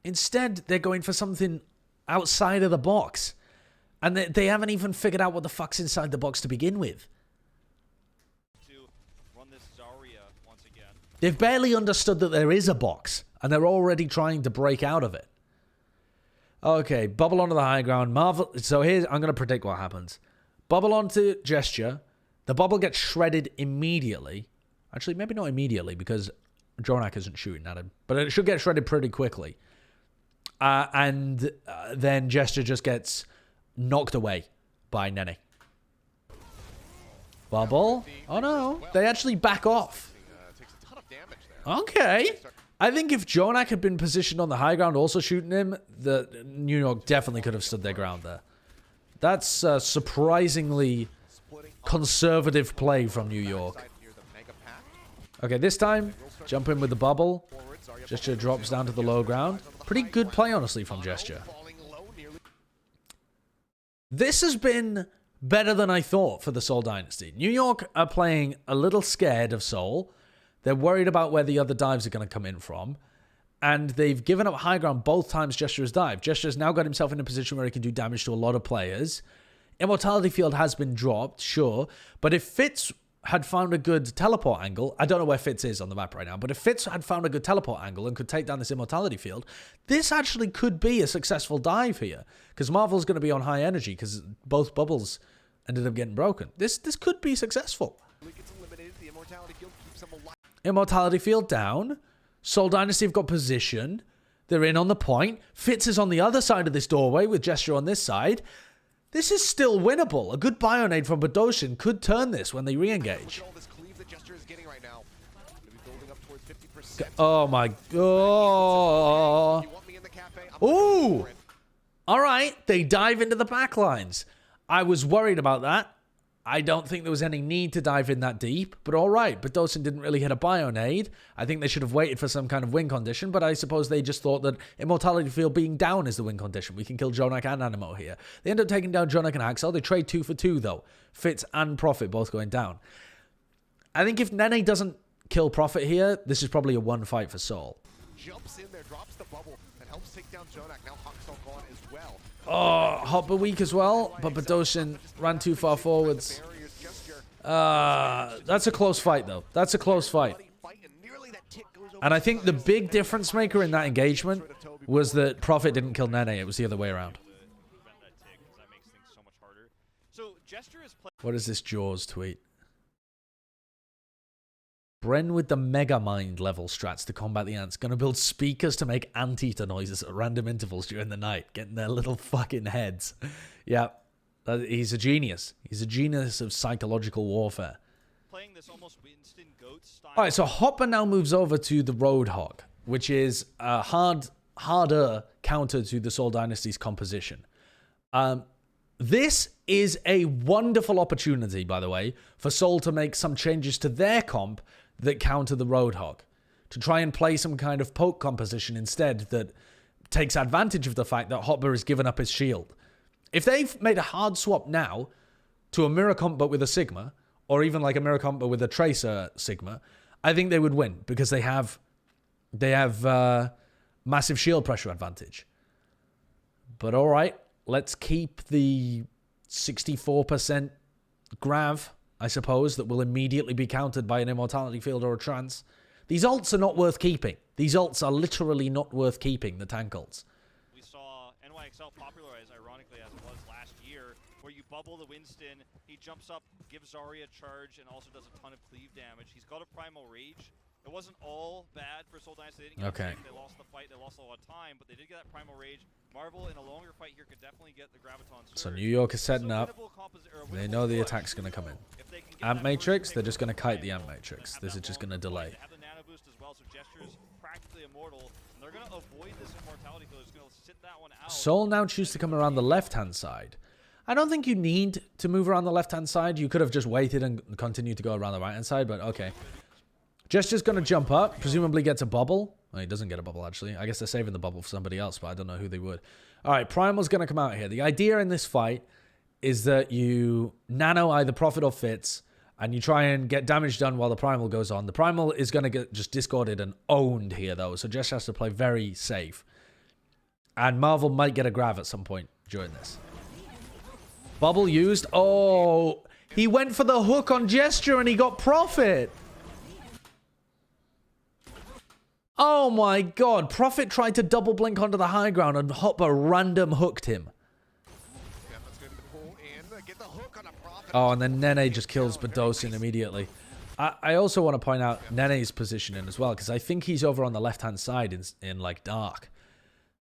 Instead, they're going for something outside of the box, and they haven't even figured out what the fuck's inside the box to begin with. They've barely understood that there is a box, and they're already trying to break out of it. Okay, bubble onto the high ground. Marvel. So here's, I'm going to predict what happens. Bubble onto Gesture. The bubble gets shredded immediately. Actually, maybe not immediately, because Jonak isn't shooting at him. But it should get shredded pretty quickly. And then Gesture just gets knocked away by Nene. Bubble. Oh no, they actually back off. Okay. I think if Jonak had been positioned on the high ground also shooting him, the New York definitely could have stood their ground there. That's surprisingly conservative play from New York. Side near the mega pack. Okay, this time, jump in with the bubble. Gesture drops down to the low ground. Pretty good play, honestly, from Gesture. Falling low, nearly This has been better than I thought for the Seoul Dynasty. New York are playing a little scared of Seoul. They're worried about where the other dives are going to come in from. And they've given up high ground both times Gesture has dived. Gesture has now got himself in a position where he can do damage to a lot of players. Immortality Field has been dropped, sure. But if Fitz had found a good teleport angle, I don't know where Fitz is on the map right now, but if Fitz had found a good teleport angle and could take down this Immortality Field, this actually could be a successful dive here. Because Marvel's going to be on high energy because both bubbles ended up getting broken. This could be successful. gets eliminated. The Immortality Field keeps him alive. Immortality Field down. Soul Dynasty have got position. They're in on the point. Fitz is on the other side of this doorway with Gesture on this side. This is still winnable. A good Bionade from Badoshin could turn this when they re-engage. Look at all this cleave that Gesture is getting right now. Gonna be building up towards 50%. Oh my god. You want me in the cafe? I'm Ooh. for it. All right. They dive into the backlines. I was worried about that. I don't think there was any need to dive in that deep, but all right. Badoshin didn't really hit a Bionade. I think they should have waited for some kind of win condition, but I suppose they just thought that Immortality Field being down is the win condition. We can kill Jonak and Animo here. They end up taking down Jonak and Axel. They trade 2 for 2, though. Fitz and Prophet both going down. I think if Nene doesn't kill Prophet here, this is probably a 1 fight for Seoul. Jumps in there, drops the bubble, and helps take down Jonak. Now Huxall gone as well. Oh, Hopper weak as well, but Badoshin ran too far forwards. Barriers, Gesture. That's a close fight, though. That's a close fight. And I think the big difference maker in that engagement was that Prophet didn't kill Nene. It was the other way around. Prevent that tick, 'cause that makes things so much harder. So Gesture is playing. What is this Jaws tweet? Bren with the Mega Mind level strats to combat the ants. Gonna build speakers to make anteater noises at random intervals during the night. Getting their little fucking heads. Yeah. He's a genius. He's a genius of psychological warfare. Playing this almost Winston Goat style. Alright, so Hopper now moves over to the Roadhog, which is a harder counter to the Seoul Dynasty's composition. This is a wonderful opportunity, by the way, for Seoul to make some changes to their comp that counter the Roadhog. To try and play some kind of poke composition instead that takes advantage of the fact that Hopper has given up his shield. If they've made a hard swap now to a mirror comp but with a Sigma, or even like a mirror comp but with a Tracer Sigma, I think they would win because they have massive shield pressure advantage. But all right, let's keep the 64% grav, I suppose, that will immediately be countered by an Immortality Field or a Trance. These ults are not worth keeping. These ults are literally not worth keeping, the tank ults. We saw NYXL popularize, ironically, as it was last year, where you bubble the Winston, he jumps up, gives Zarya a charge, and also does a ton of cleave damage. He's got a Primal Rage. It wasn't all bad for Seoul Dynasty. They didn't get a pick, they lost the fight, they lost a lot of time, but they did get that Primal Rage. Marvel in a longer fight here could definitely get the Graviton Surge. So New York is setting up. They know the attack's going to come in. Ant Matrix, they're just going to kite the Ant Matrix. This is just going to delay. They have the Nano Boost as well, so Gesture's practically immortal. And they're going to avoid this Immortality Field. They're going to sit that one out. Seoul now choose to come around the left-hand side. I don't think you need to move around the left-hand side. You could have just waited and continued to go around the right-hand side, but okay. Gesture's going to jump up, presumably gets a bubble. Well, he doesn't get a bubble, actually. I guess they're saving the bubble for somebody else, but I don't know who they would. All right, Primal's going to come out here. The idea in this fight is that you nano either Prophet or Fitz, and you try and get damage done while the Primal goes on. The Primal is going to get just discarded and owned here, though, so Gesture has to play very safe. And Marvel might get a grav at some point during this. Bubble used. Oh, he went for the hook on Gesture and he got Prophet. Oh my god. Prophet tried to double blink onto the high ground and Hopper random hooked him. Oh, and then Nene just kills Badoshin immediately. I also want to point out Nene's positioning as well, because I think he's over on the left-hand side in like dark.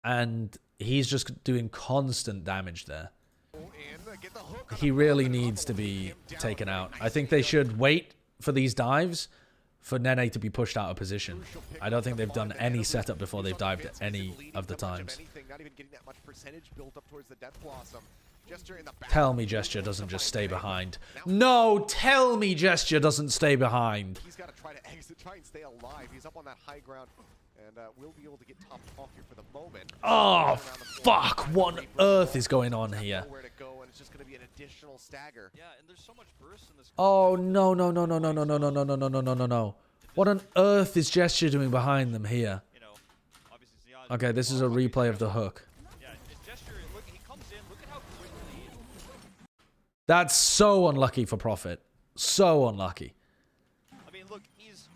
And he's just doing constant damage there. He really needs to be taken out. I think they should wait for these dives for Nene to be pushed out of position. I don't think they've done any setup before they've dived at any of the times. Not even getting that much percentage built up towards the Death Blossom. Gesture in the back. Tell me Gesture doesn't just stay behind. No, tell me Gesture doesn't stay behind. He's got to try to exit, try and stay alive. He's up on that high ground, and will be able to get top off here for the moment. Oh, fuck. What on earth is going on here? Nowhere to go, and it's just going to be an additional stagger. Yeah, and there's so much burst in this. Oh, no, no, no, no, no, no, no, no, no, no, no, no, no, no, no. What on earth is Gesture doing behind them here? You know, obviously Zion. Okay, this is a replay of the hook. Yeah, it's Gesture. Look, he comes in. Look at how quickly. That's so unlucky for Prophet. So unlucky. I mean, look, he's.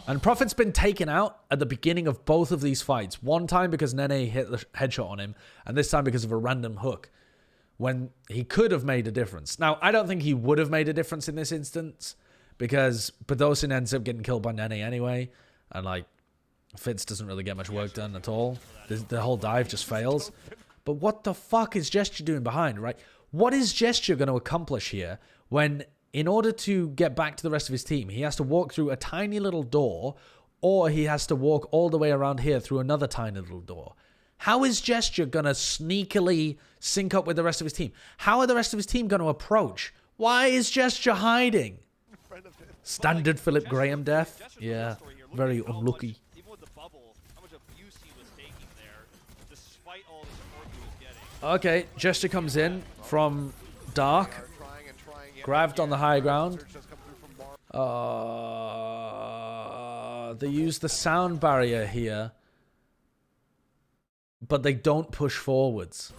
And Prophet's been taken out at the beginning of both of these fights. One time because Nene hit the headshot on him, and this time because of a random hook. When he could have made a difference. Now, I don't think he would have made a difference in this instance, because Badosin ends up getting killed by Nene anyway, and like, Fitz doesn't really get much work done at all. The whole dive just fails. But what the fuck is Gesture doing behind, right? What is Gesture going to accomplish here when, in order to get back to the rest of his team, he has to walk through a tiny little door, or he has to walk all the way around here through another tiny little door? How is Gesture going to sneakily sync up with the rest of his team? How are the rest of his team going to approach? Why is Gesture hiding? Standard Philip Graham death? Yeah, very unlucky. Even with the bubble, how much abuse he was taking there, despite all the support he was getting. Okay, Gesture comes in from dark. Grabbed on the high ground. They use the sound barrier here. But they don't push forwards.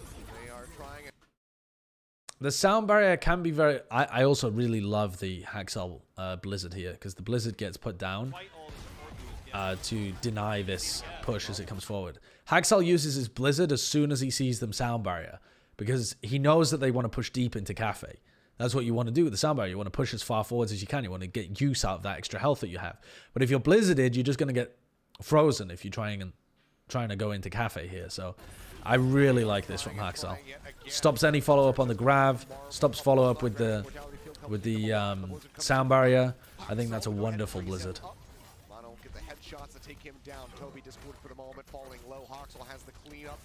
The sound barrier can be very... I also really love the NYXL Blizzard here, because the Blizzard gets put down to deny this push as it comes forward. NYXL uses his Blizzard as soon as he sees them sound barrier, because he knows that they want to push deep into Cafe. That's what you want to do with the sound barrier. You want to push as far forwards as you can. You want to get use out of that extra health that you have. But if you're Blizzarded, you're just going to get frozen if you're trying to go into Cafe here. So I really like this from NYXL. Stops any follow-up on the grab. Stops follow-up with the sound barrier. I think that's a wonderful Blizzard. Get the headshots to take him down. Toby discord for the moment, falling low. Hoxel has the cleanup.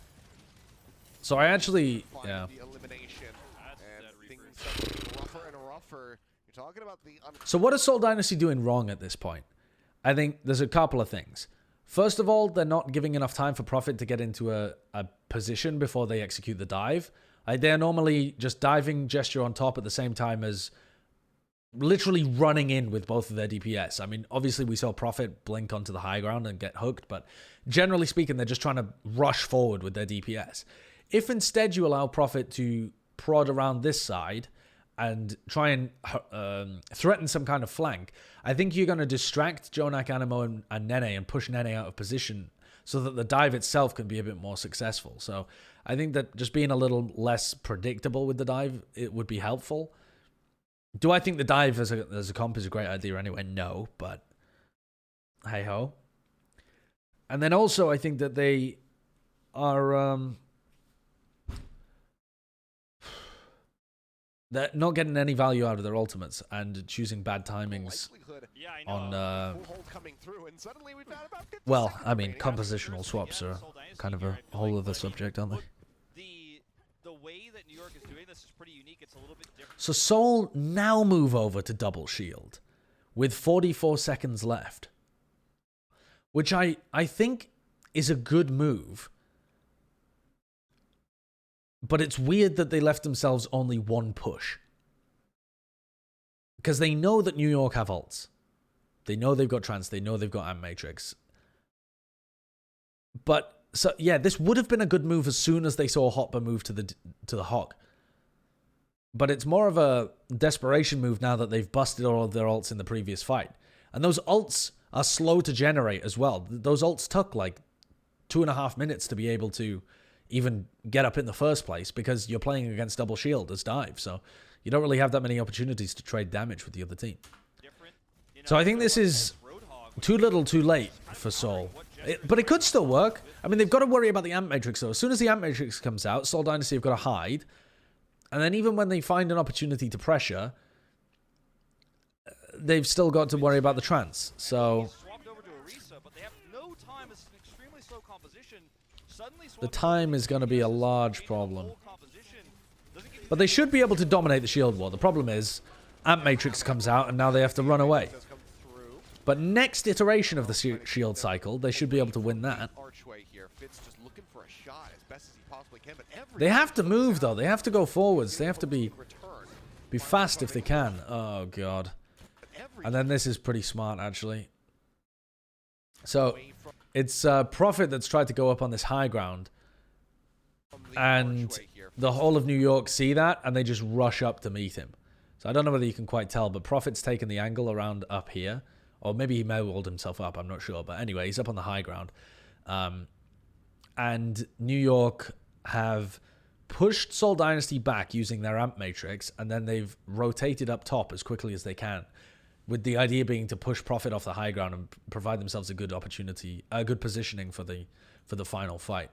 So I actually, yeah. The elimination. And things are getting rougher and rougher. You're talking about the... So what is Seoul Dynasty doing wrong at this point? I think there's a couple of things. First of all, they're not giving enough time for Prophet to get into a position before they execute the dive. They're normally just diving Gesture on top at the same time as literally running in with both of their DPS. I mean, obviously we saw Prophet blink onto the high ground and get hooked, but generally speaking, they're just trying to rush forward with their DPS. If instead you allow Prophet to prod around this side and try and threaten some kind of flank, I think you're going to distract Jonak, Animo, and Nene and push Nene out of position so that the dive itself can be a bit more successful. So I think that just being a little less predictable with the dive, it would be helpful. Do I think the dive as a comp is a great idea anyway? No, but hey-ho. And then also I think that they are... they're not getting any value out of their ultimates and choosing bad timings on... well, I mean, compositional swaps are kind of a whole other subject, aren't they? The way that New York is doing this is pretty unique. It's a little bit different. So Seoul now move over to double shield with 44 seconds left, which I think is a good move. But it's weird that they left themselves only one push. Because they know that New York have ults. They know they've got Trance. They know they've got Amp Matrix. But, so yeah, this would have been a good move as soon as they saw Hopper move to the Hog. But it's more of a desperation move now that they've busted all of their ults in the previous fight. And those ults are slow to generate as well. Those ults took like 2.5 minutes to be able to even get up in the first place because you're playing against double shield as dive. So you don't really have that many opportunities to trade damage with the other team. So I think this is too little too late for Seoul. But it could still work. I mean, they've got to worry about the Amp Matrix though. As soon as the Amp Matrix comes out, Seoul Dynasty have got to hide. And then even when they find an opportunity to pressure, they've still got to worry about the Trance. So the time is going to be a large problem. But they should be able to dominate the shield wall. The problem is, Amp Matrix comes out and now they have to run away. But next iteration of the shield cycle, they should be able to win that. They have to move, though. They have to go forwards. They have to be fast if they can. Oh, God. And then this is pretty smart, actually. So, it's Prophet that's tried to go up on this high ground. And the whole of New York see that, and they just rush up to meet him. So I don't know whether you can quite tell, but Prophet's taken the angle around up here. Or maybe he may have walled himself up, I'm not sure. But anyway, he's up on the high ground. And New York have pushed Seoul Dynasty back using their Amp Matrix, and then they've rotated up top as quickly as they can, with the idea being to push Prophet off the high ground and provide themselves a good opportunity, a good positioning for the final fight.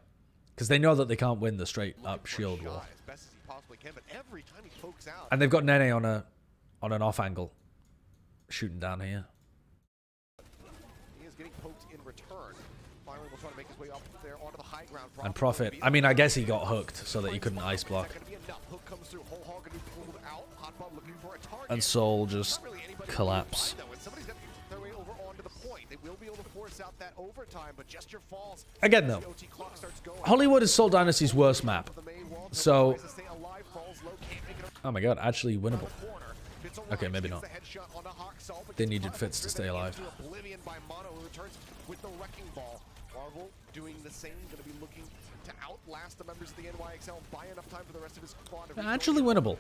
Because they know that they can't win the straight up shield wall. And they've got Nene on an off angle, shooting down here. Getting poked in return. Finally, will try to make his way up there onto the high ground. And Prophet, I mean, I guess he got hooked so that he couldn't ice block. And Seoul just collapse. Again, though, Hollywood is Seoul Dynasty's worst map. So, oh my god, actually winnable. Okay, maybe not. They needed Fitz to stay alive. Actually winnable.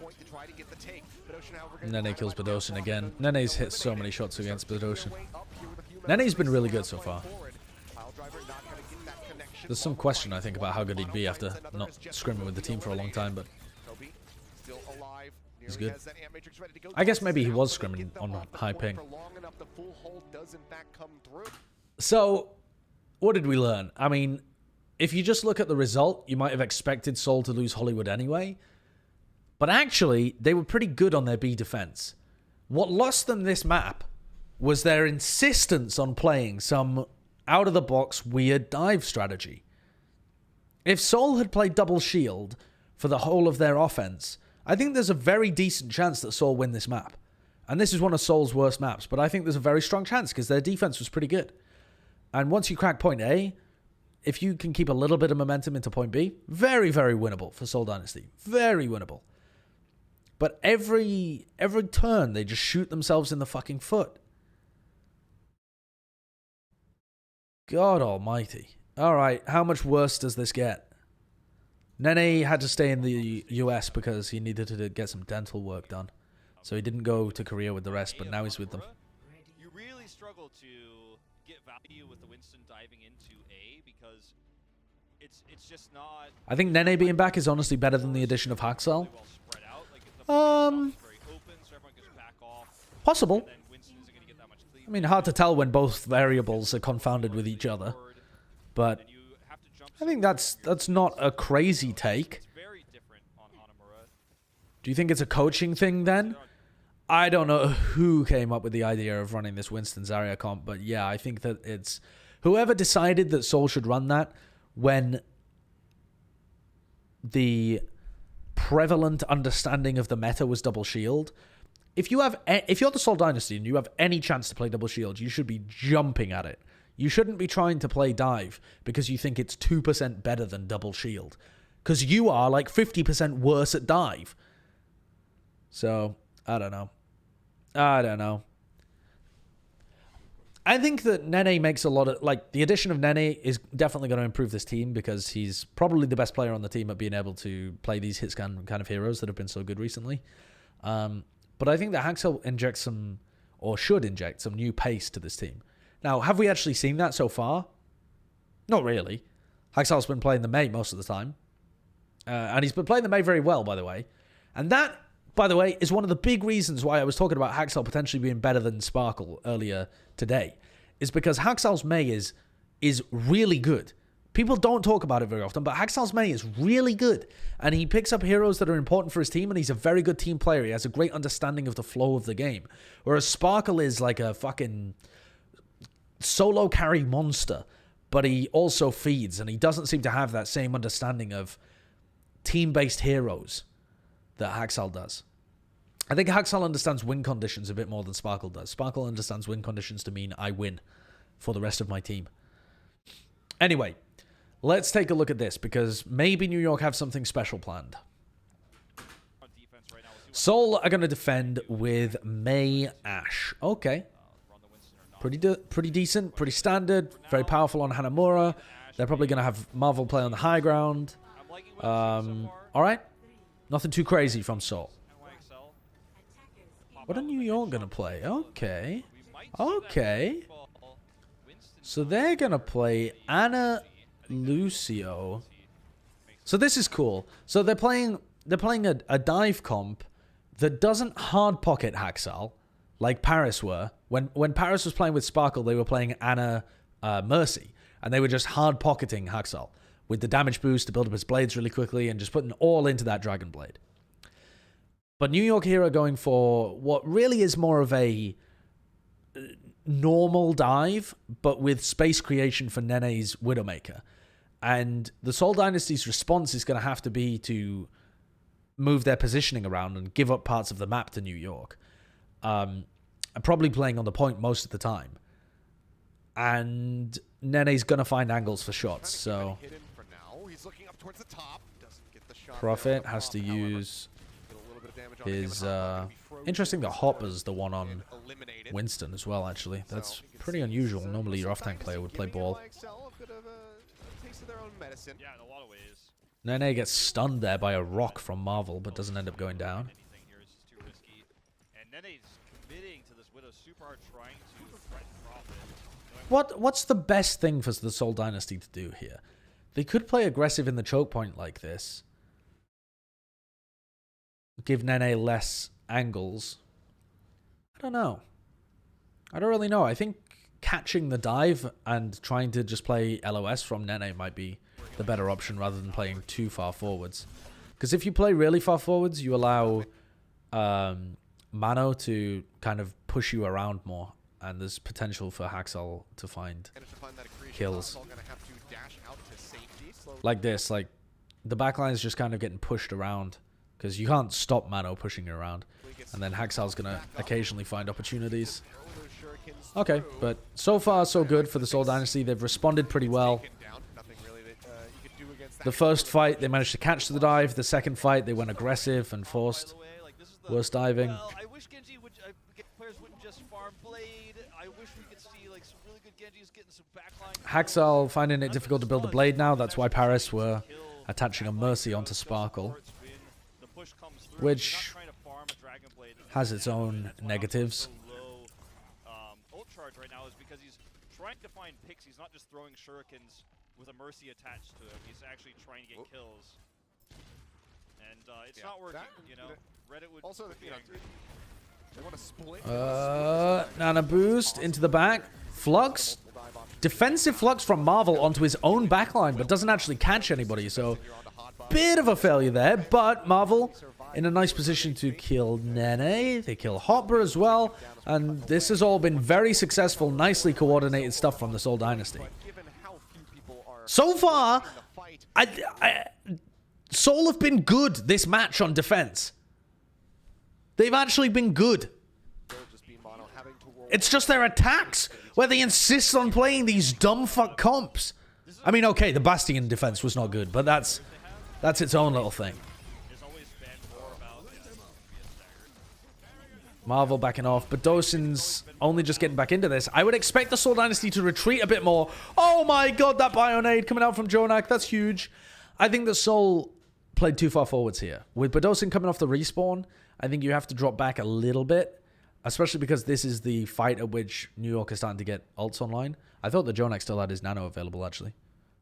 Nene kills Badosian again. Nene's hit so many shots against Badosian. Nene's been really good so far. There's some question, I think, about how good he'd be after not scrimming with the team for a long time, but he's good. I guess maybe he was scrimming on high ping. So, what did we learn? I mean, if you just look at the result, you might have expected Seoul to lose Hollywood anyway. But actually, they were pretty good on their B defense. What lost them this map was their insistence on playing some out-of-the-box weird dive strategy. If Seoul had played double shield for the whole of their offense, I think there's a very decent chance that Seoul win this map. And this is one of Seoul's worst maps, but I think there's a very strong chance because their defense was pretty good. And once you crack point A, if you can keep a little bit of momentum into point B, very, very winnable for Seoul Dynasty. Very winnable. But every turn, they just shoot themselves in the fucking foot. God almighty. Alright, how much worse does this get? Nene had to stay in the US because he needed to get some dental work done. So he didn't go to Korea with the rest, but now he's with them. You really struggle to get value with the Winston diving into A because it's just not... I think Nene being back is honestly better than the addition of Haxel. Possible. I mean, hard to tell when both variables are confounded with each other. But I think that's not a crazy take. Do you think it's a coaching thing then? I don't know who came up with the idea of running this Winston Zarya comp, but yeah, I think that it's whoever decided that Seoul should run that when the prevalent understanding of the meta was double shield. If you're the Seoul Dynasty and you have any chance to play double shield, you should be jumping at it. You shouldn't be trying to play dive because you think it's 2% better than double shield. Because you are like 50% worse at dive. So, I don't know. I think that Nene makes a lot of... Like, the addition of Nene is definitely going to improve this team because he's probably the best player on the team at being able to play these hit scan kind of heroes that have been so good recently. But I think that Haxel injects some... Or should inject some new pace to this team. Now, have we actually seen that so far? Not really. Haxel's been playing the Mei most of the time. And he's been playing the Mei very well, by the way. And that, by the way, is one of the big reasons why I was talking about Haxel potentially being better than Sparkle earlier today. Is because Haxel's Mei is really good. People don't talk about it very often, but Haxel's Mei is really good. And he picks up heroes that are important for his team, and he's a very good team player. He has a great understanding of the flow of the game. Whereas Sparkle is like a fucking solo carry monster, but he also feeds, and he doesn't seem to have that same understanding of team-based heroes. that Haxal does. I think Haxal understands win conditions a bit more than Sparkle does. Sparkle understands win conditions to mean I win for the rest of my team. Anyway, let's take a look at this, because maybe New York have something special planned. Seoul are going to defend with Mei Ashe. Okay. Pretty decent, pretty standard, very powerful on Hanamura. They're probably going to have Marvel play on the high ground. Alright. Nothing too crazy from Seoul. What are New York going to play? Okay. Okay. So they're going to play Ana Lucio. So this is cool. So they're playing a dive comp that doesn't hard pocket Haxal like Paris were. When Paris was playing with Sparkle, they were playing Ana Mercy, and they were just hard pocketing Haxal with the damage boost to build up his blades really quickly and just putting all into that Dragon Blade. But New York here are going for what really is more of a normal dive, but with space creation for Nene's Widowmaker. And the Seoul Dynasty's response is going to have to be to move their positioning around and give up parts of the map to New York. Probably playing on the point most of the time. And Nene's going to find angles for shots, so Prophet has to use his... Interesting that Hopper's the one on Winston as well, actually. That's pretty unusual. Normally your off-tank player would play ball. Nene gets stunned there by a rock from Marvel, but doesn't end up going down. What's the best thing for the Seoul Dynasty to do here? They could play aggressive in the choke point like this. Give Nene less angles. I don't know. I don't really know. I think catching the dive and trying to just play LOS from Nene might be the better option rather than playing too far forwards. Because if you play really far forwards, you allow Mano to kind of push you around more. And there's potential for Haxal to find kills. Like this, like the backline is just kind of getting pushed around. Because you can't stop Mano pushing you around. And then Haxal's going to occasionally find opportunities. Okay, but so far so good for the Seoul Dynasty. They've responded pretty well. The first fight, they managed to catch the dive. The second fight, they went aggressive and forced worse diving. I wish Genji would players wouldn't just farm Blade. I wish we could see like some really good Genjis getting some backline. Haxal finding it difficult to build the blade now. That's why Paris were attaching a Mercy onto Sparkle, which has its own negatives. Ult charge right now is because he's trying to find picks. He's not just throwing shurikens with a Mercy attached to him. He's actually trying to get kills. And it's not working, you know. Reddit would also be angry. They want to split. Nana boost into the back. Flux. Defensive Flux from Marvel onto his own backline, but doesn't actually catch anybody, so bit of a failure there. But Marvel in a nice position to kill Nene. They kill Hopper as well, and this has all been very successful, nicely coordinated stuff from the Seoul Dynasty. So far, Seoul have been good this match on defense. They've actually been good. It's just their attacks where they insist on playing these dumb fuck comps. I mean, okay, the Bastion defense was not good, but that's its own little thing. Marvel backing off, but Dosin's only just getting back into this. I would expect the Seoul Dynasty to retreat a bit more. Oh my god, that Bionade coming out from Jonak, that's huge. I think that Seoul played too far forwards here. With Badosin coming off the respawn, I think you have to drop back a little bit, especially because this is the fight at which New York is starting to get ults online. I thought the Jonak still had his nano available, actually.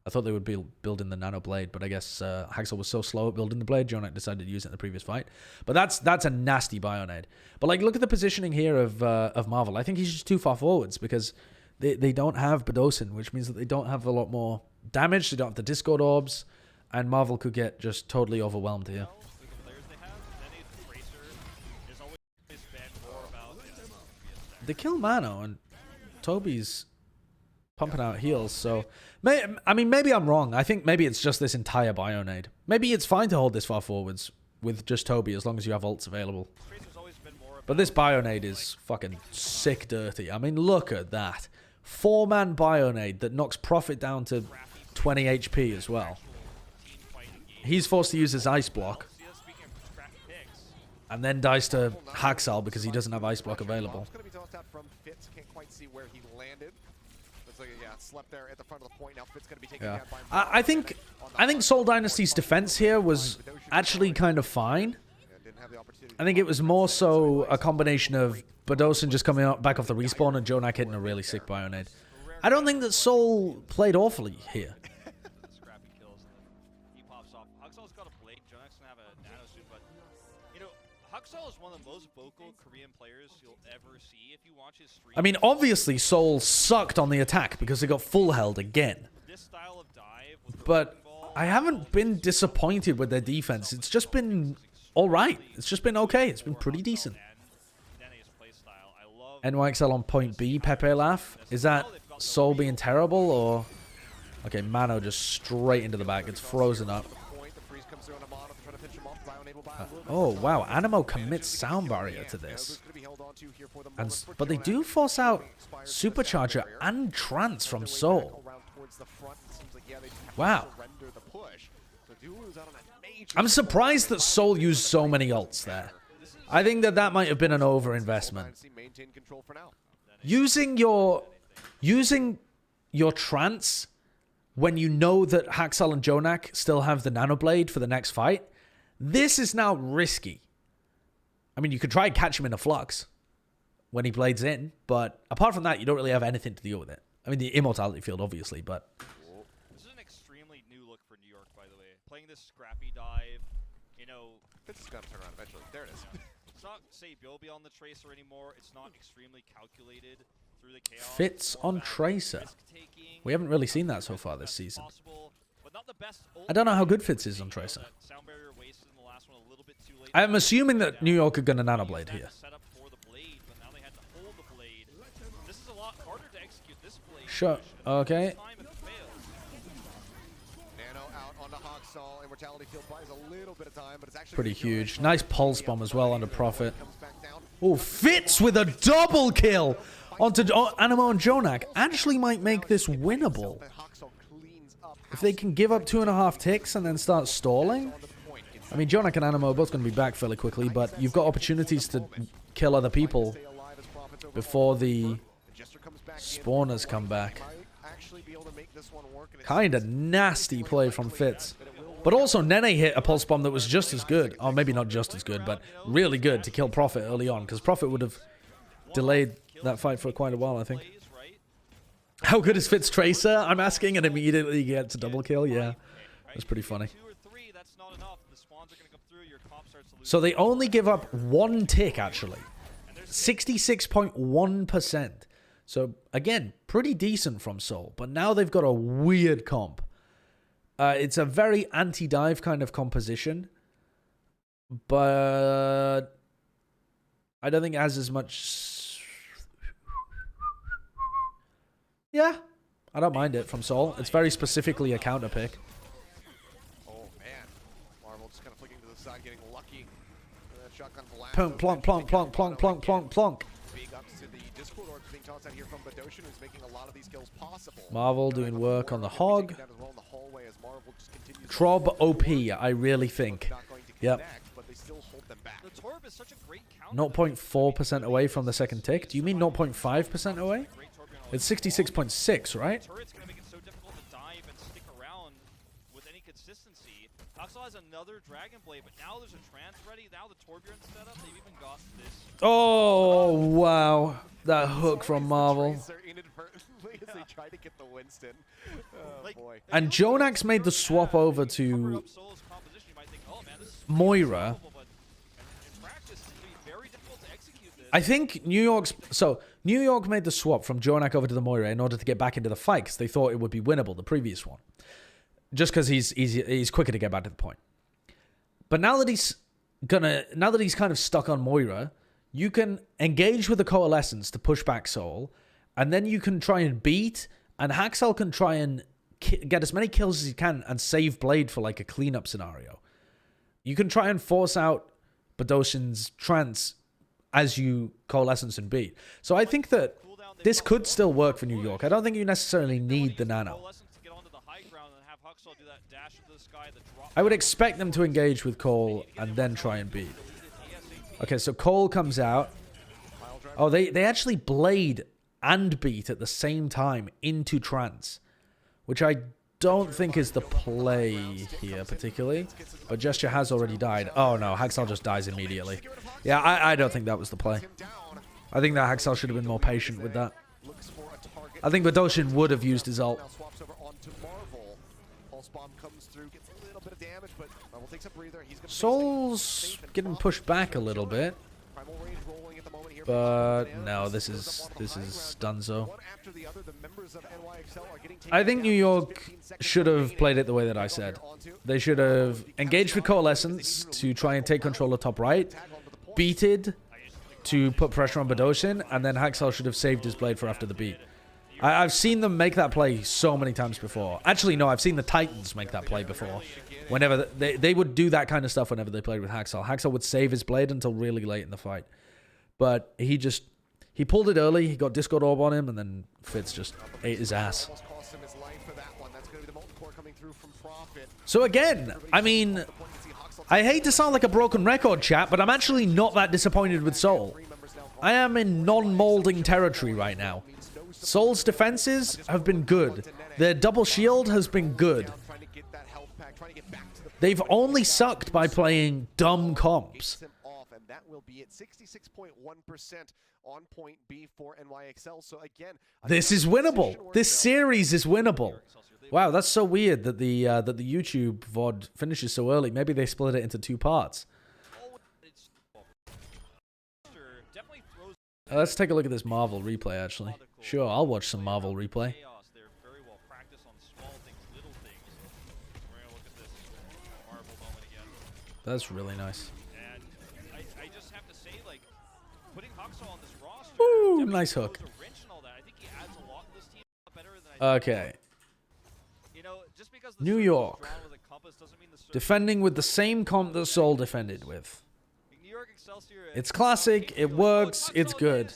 I thought they would be building the nano blade, but I guess Haxal was so slow at building the blade, Jonak decided to use it in the previous fight. But that's a nasty Bionade. But like, look at the positioning here of Marvel. I think he's just too far forwards because they don't have Badosin, which means that they don't have a lot more damage. They don't have the Discord orbs, and Marvel could get just totally overwhelmed here. They kill Mano, and Toby's pumping out heals, so... I mean, maybe I'm wrong. I think maybe it's just this entire Bionade. Maybe it's fine to hold this far forwards with just Toby as long as you have ults available. Tracer's always been more But this Bionade is fucking sick dirty. I mean, look at that. 4-man Bionade that knocks Prophet down to 20 HP as well. He's forced to use his Ice Block. And then dies to Haxal because he doesn't have Ice Block available. Going to be tossed out from Fitz. Can't quite see where he landed. Looks like slept there at the front of the point. Now Fitz going to be taken down by I think Seoul Dynasty's defense here was actually kind of fine. I think it was more so a combination of Badosin just coming out back off the respawn and Jonak hitting a really sick Bionade. I don't think that Seoul played awfully here. Scrappy kills. He pops off. Huxall's got a blade. Jonak's gonna have a nano suit, but you know, Huxall is one of the most vocal Korean players you'll ever see. If you watch his stream, I mean, obviously Seoul sucked on the attack because they got full held again. this style of dive with the But rolling ball, I haven't been disappointed with their defense. It's just been all right. It's just been okay. It's been pretty decent. Nene's play style. I love NYXL on point B, Pepe laugh. Is that Seoul being terrible or... Okay, Mano just straight into the back. It's frozen up. Oh, wow. Animo commits sound barrier to this. But they do force out Supercharger and Trance from Seoul. Wow. I'm surprised that Seoul used so many ults there. I think that might have been an overinvestment. Using your Trance when you know that Haxal and Jonak still have the Nano Blade for the next fight, this is now risky. I mean, you could try and catch him in a flux when he blades in, but apart from that, you don't really have anything to deal with it. I mean, the Immortality Field, obviously, but... This is an extremely new look for New York, by the way. Playing this scrappy dive, you know... Fitz is going to turn around eventually. There it is. It's not, say, Bilby on the Tracer anymore. It's not extremely calculated through the chaos. Fitz on Tracer. We haven't really seen that so far this season. I don't know how good Fitz is on Tracer. I'm assuming that New York are going to Nano Blade here. Sure. Okay. Pretty huge. Nice pulse bomb as well onto Prophet. Oh, Fitz with a double kill onto Animo and Jonak. Actually might make this winnable. If they can give up 2.5 ticks and then start stalling. I mean, Jonak and Animo are both going to be back fairly quickly, but you've got opportunities to kill other people before the spawners come back. Kind of nasty play from Fitz. But also, Nene hit a pulse bomb that was just as good. Or maybe not just as good, but really good to kill Prophet early on. Because Prophet would have delayed that fight for quite a while, I think. How good is Fitz Tracer? I'm asking, and immediately he gets a double kill. Yeah, that's pretty funny. So they only give up 1 tick, actually. 66.1%. So, again, pretty decent from Seoul. But now they've got a weird comp. It's a very anti-dive kind of composition. But I don't think it has as much... Yeah, I don't mind it from Seoul. It's very specifically a counter pick. Oh, man. Marvel just kind of flicking to the side, getting lucky. Shotgun blast. Plonk, plonk, plonk, plonk, plonk, plonk, plonk, plonk. Big ups to the Discord orbs being tossed out here from Badoshin, who's making a lot of these kills possible. Marvel doing work on the hog. Trob OP, I really think. Yep. 0.4% away from the second tick. Do you mean 0.5% away? It's 66.6, right? Oh, wow. That hook from Marvel. And Jonak's made the swap over to Moira. I think New York made the swap from Jonak over to the Moira in order to get back into the fight because they thought it would be winnable, the previous one. Just because he's quicker to get back to the point. But now that he's kind of stuck on Moira, you can engage with the Coalescence to push back Seoul, and then you can try and beat, and Haxal can try and get as many kills as he can and save Blade for like a cleanup scenario. you can try and force out Badoshin's trance as you coalescence and beat. So I think that this could still work for New York. I don't think you necessarily need the nano. I would expect them to engage with Cole and then try and beat. Okay, so Cole comes out. Oh, they actually blade and beat at the same time into trance, which I don't think is the play here particularly. But Gesture has already died. Oh no, Haxel just dies immediately. Yeah, I don't think that was the play. I think that Haxel should have been more patient with that. I think Badoshin would have used his ult. Soul's getting pushed back a little bit. But no, this is Dunzo. I think New York should have played it the way that I said. They should have engaged with Coalescence to try and take control of top right, beated to put pressure on Badoshin, and then Haxel should have saved his blade for after the beat. I've seen them make that play so many times before. Actually, no, I've seen the Titans make that play before. Whenever they would do that kind of stuff whenever they played with Haxel. Haxel would save his blade until really late in the fight. But he pulled it early, he got Discord Orb on him, and then Fitz just ate his ass. So again, I mean, I hate to sound like a broken record, chat, but I'm actually not that disappointed with Seoul. I am in non-molding territory right now. Seoul's defenses have been good. Their double shield has been good. They've only sucked by playing dumb comps. That will be at 66.1% on point B for NYXL. So again, this is winnable. This series is winnable. Wow, that's so weird that the YouTube VOD finishes so early. Maybe they split it into 2 parts. Let's take a look at this Marvel replay, actually. Sure, I'll watch some Marvel replay. That's really nice. Ooh, nice hook. Okay. New York. Defending with the same comp that Seoul defended with. It's classic, it works, it's good.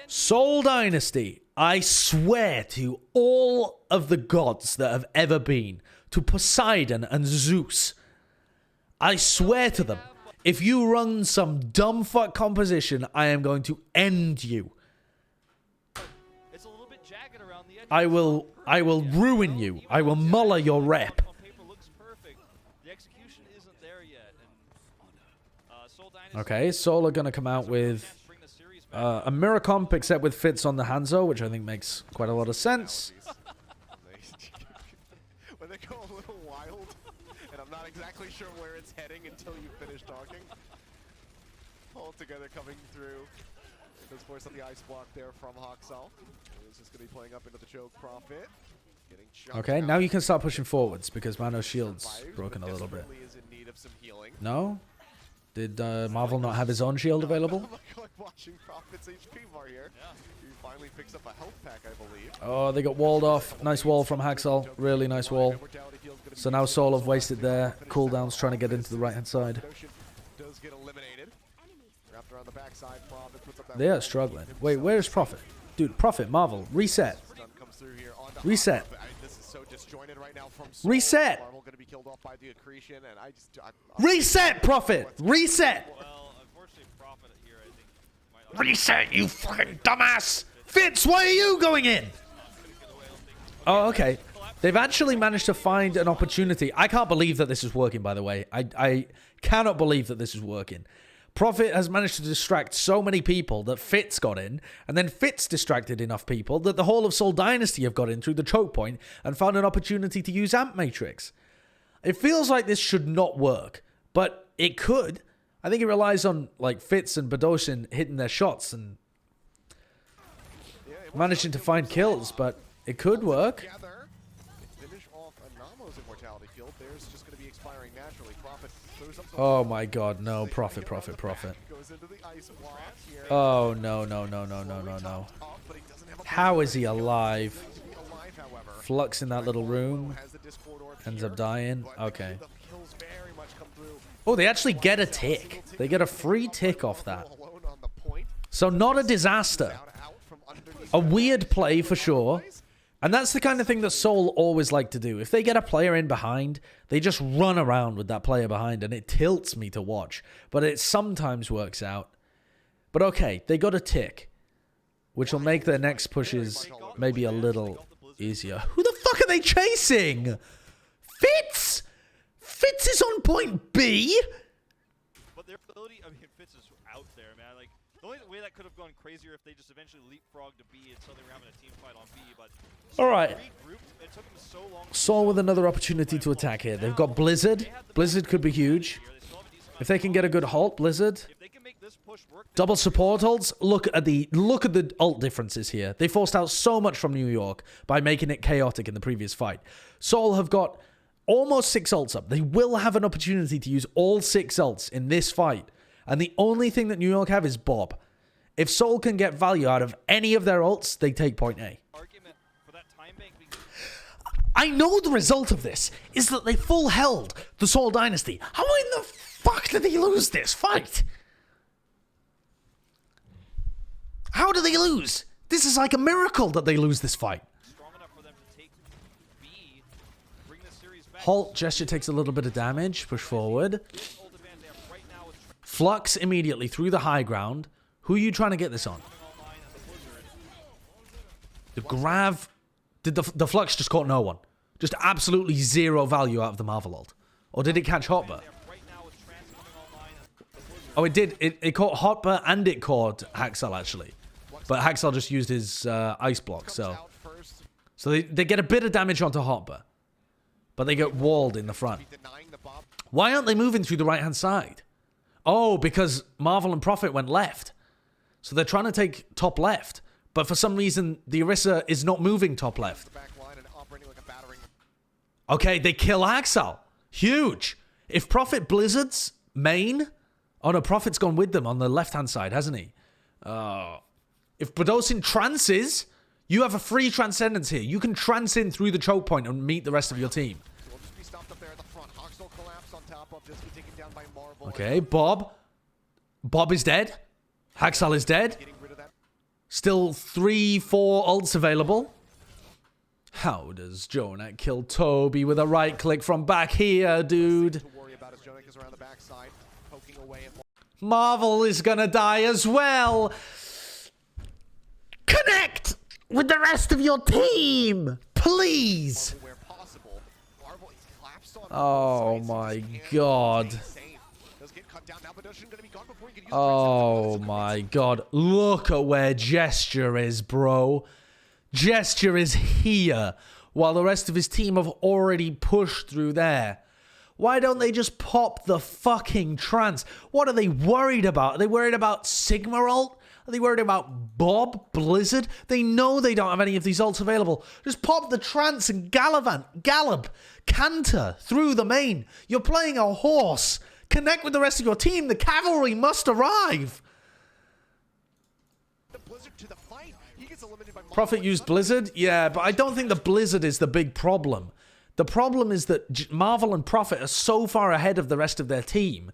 Seoul Dynasty. I swear to all of the gods that have ever been, to Poseidon and Zeus, I swear to them, if you run some dumb fuck composition, I am going to end you. I will ruin you. I will muller your rep. Okay, Seoul are going to come out with a mirror comp, except with Fitz on the Hanzo, which I think makes quite a lot of sense. When they go a little wild, and I'm not exactly sure where it's heading until you finish talking. All together coming through. Does force on the ice block there from Haxel. This is going to be playing up into the choke Prophet. Okay, now you can start pushing forwards because Mano's shield's broken a little bit. No? Did Marvel not have his own shield available? Watching Prophet's HP bar here. He finally picks up a health pack, I believe. Oh, they got walled off. Nice wall from Haxel. Really nice wall. So now Seoul have wasted their cooldowns trying to get into the right-hand side. They are struggling. Wait, where's Prophet? Dude, Prophet, Marvel, reset. Reset. Reset! Reset, Prophet! Reset! Reset, you fucking dumbass! Fitz, why are you going in? Oh, okay. They've actually managed to find an opportunity. I can't believe that this is working, by the way. I cannot believe that this is working. Prophet has managed to distract so many people that Fitz got in, and then Fitz distracted enough people that the whole of Seoul Dynasty have got in through the choke point and found an opportunity to use Amp Matrix. It feels like this should not work, but it could. I think it relies on like Fitz and Badoshin hitting their shots and managing to find kills, but it could work. Oh my god, no. Prophet. Oh, no. How is he alive? Flux in that little room. Ends up dying. Okay. Oh, they actually get a tick. They get a free tick off that. Alone on the point. So not a disaster. Out from underneath. A weird play for sure. And that's the kind of thing that Seoul always like to do. If they get a player in behind, they just run around with that player behind, and it tilts me to watch. But it sometimes works out. But okay, they got a tick, which will make their next pushes maybe a little easier. Who the fuck are they chasing? Fitz? Fitz is on point B? But their ability, I mean, Fitz is out there, man. Like, the only way that could have gone crazier if they just eventually leapfrogged to B until they were having a team fight on B, but... Alright. It took them so long Seoul with another opportunity to attack here. They've got Blizzard. Blizzard could be huge. If they can get a good halt, Blizzard. If they can make this push work, Double support ults. Look at the ult differences here. They forced out so much from New York by making it chaotic in the previous fight. Seoul have got almost 6 ults up. They will have an opportunity to use all 6 ults in this fight. And the only thing that New York have is Bob. If Seoul can get value out of any of their ults, they take point A. argument for that time bank being I know the result of this is that they full held the Seoul Dynasty. How in the fuck did they lose this fight? How do they lose? This is like a miracle that they lose this fight. strong enough for them to take B, bring the series back. Halt gesture takes a little bit of damage. Push forward. Ult advantage right now with Flux immediately through the high ground. Who are you trying to get this on? online as a Blizzard. The Grav... Did the Flux just caught no one? Just absolutely zero value out of the Marvel ult. Or did it catch Hotbar? Right now with Trans coming online as the Blizzard. Oh, it did. It caught Hotbar and it caught Haxel, actually. But Haxel just used his ice block, so... Out first. So they get a bit of damage onto Hotbar. But they get walled in the front. Denying the bomb. Why aren't they moving through the right-hand side? Oh, because Marvel and Prophet went left. So they're trying to take top left. But for some reason, the Orisa is not moving top left. Back line and operating like a battering. Okay, they kill Haxel. Huge. If Prophet Blizzard's main... Oh, no, Prophet's gone with them on the left-hand side, hasn't he? If Badosin trances, you have a free transcendence here. You can trance in through the choke point and meet the rest of your team. Will just be stopped up there at the front. Hoxel collapse on top of just be taken down by Marvel. Okay, Bob. Bob is dead. Haxel is dead. Getting rid of that. Still 3-4 ults available. How does Jonak kill Toby with a right click from back here, dude? To worry about as Jonak is around the backside, poking away at Marvel is gonna die as well. Connect with the rest of your team, please. Marvel where possible. Marvel is collapsed on Oh both sides. my He just can't God. stay safe. Does get cut down now, but Dushin gonna be gone before he can use the Oh transcendence. my God. Look at where Gesture is, bro. Gesture is here while the rest of his team have already pushed through there. Why don't they just pop the fucking trance? What are they worried about? Are they worried about Sigma ult? Are they worried about Bob, Blizzard? They know they don't have any of these ults available. Just pop the trance and gallop, canter through the main. You're playing a horse. Connect with the rest of your team. The cavalry must arrive. The Blizzard to the fight. He gets eliminated by Marvel. Prophet used Blizzard? Yeah, but I don't think the Blizzard is the big problem. The problem is that Marvel and Prophet are so far ahead of the rest of their team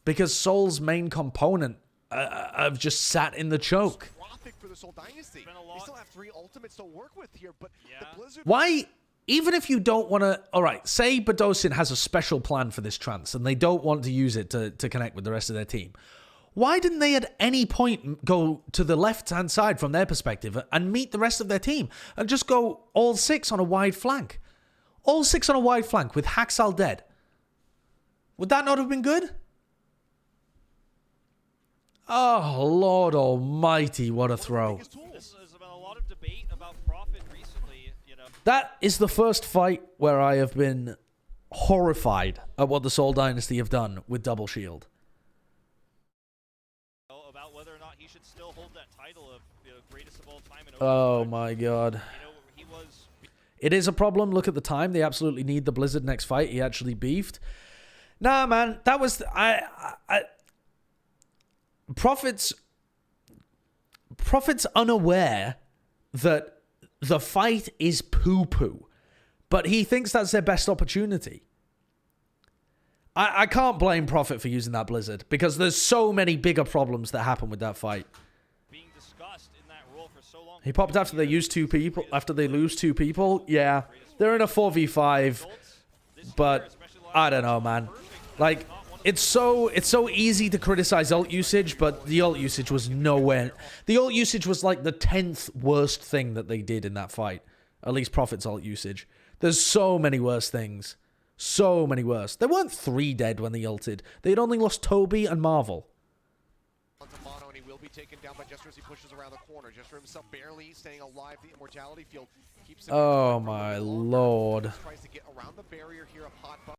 because Seoul's main component have just sat in the choke. Catastrophic for the Seoul Dynasty. They still have 3 ultimates to work with here, but the Blizzard... Why, even if you don't want to... Alright, say Badosin has a special plan for this trance and they don't want to use it to connect with the rest of their team. Why didn't they at any point go to the left-hand side from their perspective and meet the rest of their team and just go all 6 on a wide flank? All 6 on a wide flank with Haxal dead. Would that not have been good? Oh, Lord almighty, what a throw. This has been a lot of debate about Prophet recently, you know. That is the first fight where I have been horrified at what the Seoul Dynasty have done with Double Shield. About whether or not he should still hold that title of greatest of all time in Oh overtime. my God. You know, he was... It is a problem. Look at the time. They absolutely need the Blizzard next fight. He actually beefed. Nah, man. That was... Prophet's unaware that the fight is poo-poo. But he thinks that's their best opportunity. I can't blame Prophet for using that Blizzard because there's so many bigger problems that happen with that fight. Being discussed in that role for so long. He popped after they use 2 people. After they lose 2 people, yeah, they're in a 4v5. But I don't know, man. Like, it's so easy to criticize ult usage, but the ult usage was nowhere. The ult usage was like the 10th worst thing that they did in that fight. At least Prophet's ult usage. There's so many worse things. So many worse. There weren't 3 dead when they ulted. They'd only lost Toby and Marvel. Mono, and he will be taken down by Jester as he pushes around the corner. Jester himself barely staying alive. The immortality field keeps him. Oh my lord. Tries to get around the barrier here of Hot Butt.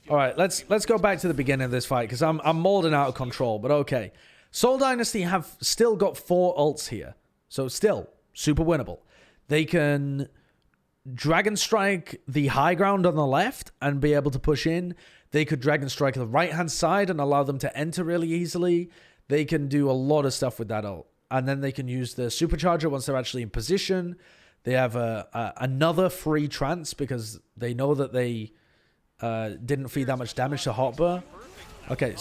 All right, let's go back to the beginning of this fight because I'm molding out of control. But okay, Seoul Dynasty have still got 4 ults here, so still super winnable. They can Dragon Strike the high ground on the left and be able to push in. They could Dragon Strike the right hand side and allow them to enter really easily. They can do a lot of stuff with that ult, and then they can use the supercharger once they're actually in position. They have another free trance because they know that they didn't feed that much damage to Hotbar. Okay,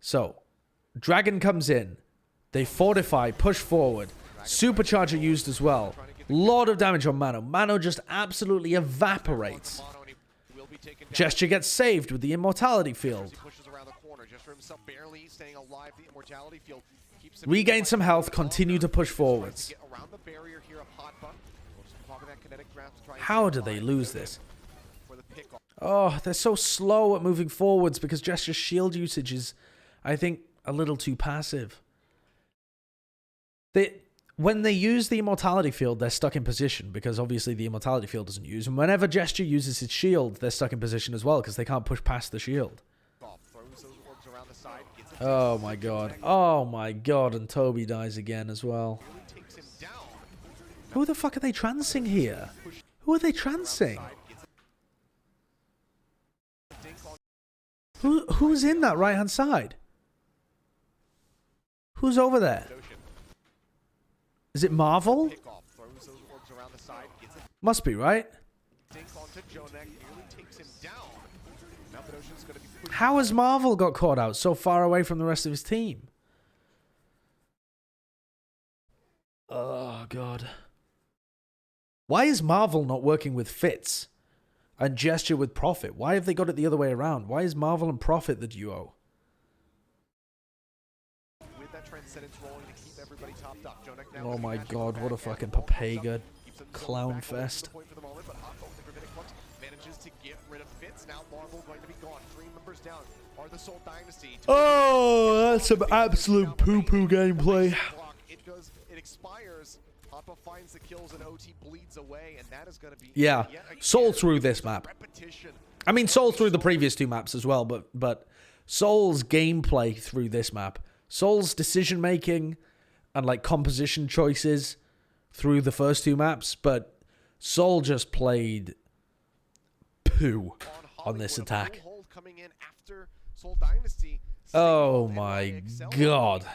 so Dragon comes in. They fortify, push forward. Supercharger used as well. Lot of damage on Mano. Mano just absolutely evaporates. Gesture gets saved with the immortality field. Regain some health, continue to push forwards. How do they lose this? Oh, they're so slow at moving forwards because Gesture's shield usage is, I think, a little too passive. When they use the immortality field, they're stuck in position because obviously the immortality field doesn't use. And whenever Gesture uses his shield, they're stuck in position as well because they can't push past the shield. Oh my god. Oh my god. And Toby dies again as well. Who the fuck are they trancing here? Who are they trancing? Who's in that right hand side? Who's over there? Is it Marvel? Must be, right? How has Marvel got caught out so far away from the rest of his team? Oh, God. Why is Marvel not working with Fitz and Gesture with Prophet? Why have they got it the other way around? Why is Marvel and Prophet the duo? Oh my god, what a fucking Papega clown fest. Oh, that's some absolute poo-poo gameplay. It expires. Hoppa finds the kills and OT bleeds away, and that is going to be yeah. Soul through this map. I mean, Soul through the previous 2 maps as well, but Soul's gameplay through this map, Soul's decision making and like composition choices through the first 2 maps, but Soul just played poo on this attack. Oh my god.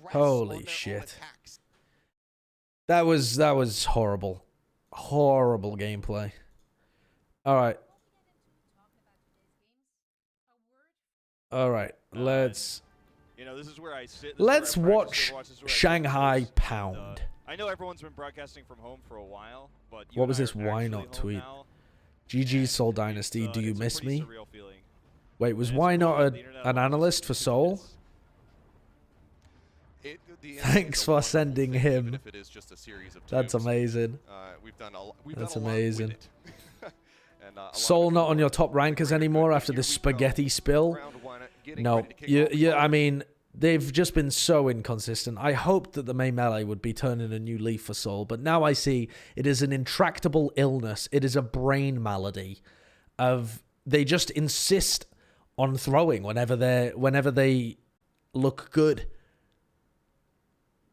Holy shit. That was horrible. Horrible gameplay. Alright. Alright, let's... You know, this is where I sit. Let's watch Shanghai Pound. I know everyone's been broadcasting from home for a while, but what was this why not tweet? GG Seoul Dynasty, do you miss me? Wait, was why not an analyst for Seoul? Thanks for sending him. That's amazing. That's amazing. Seoul not on your top rankers anymore after this spaghetti spill? No. I mean, they've just been so inconsistent. I hoped that the main melee would be turning a new leaf for Seoul, but now I see it is an intractable illness. It is a brain malady of they just insist on throwing whenever they look good.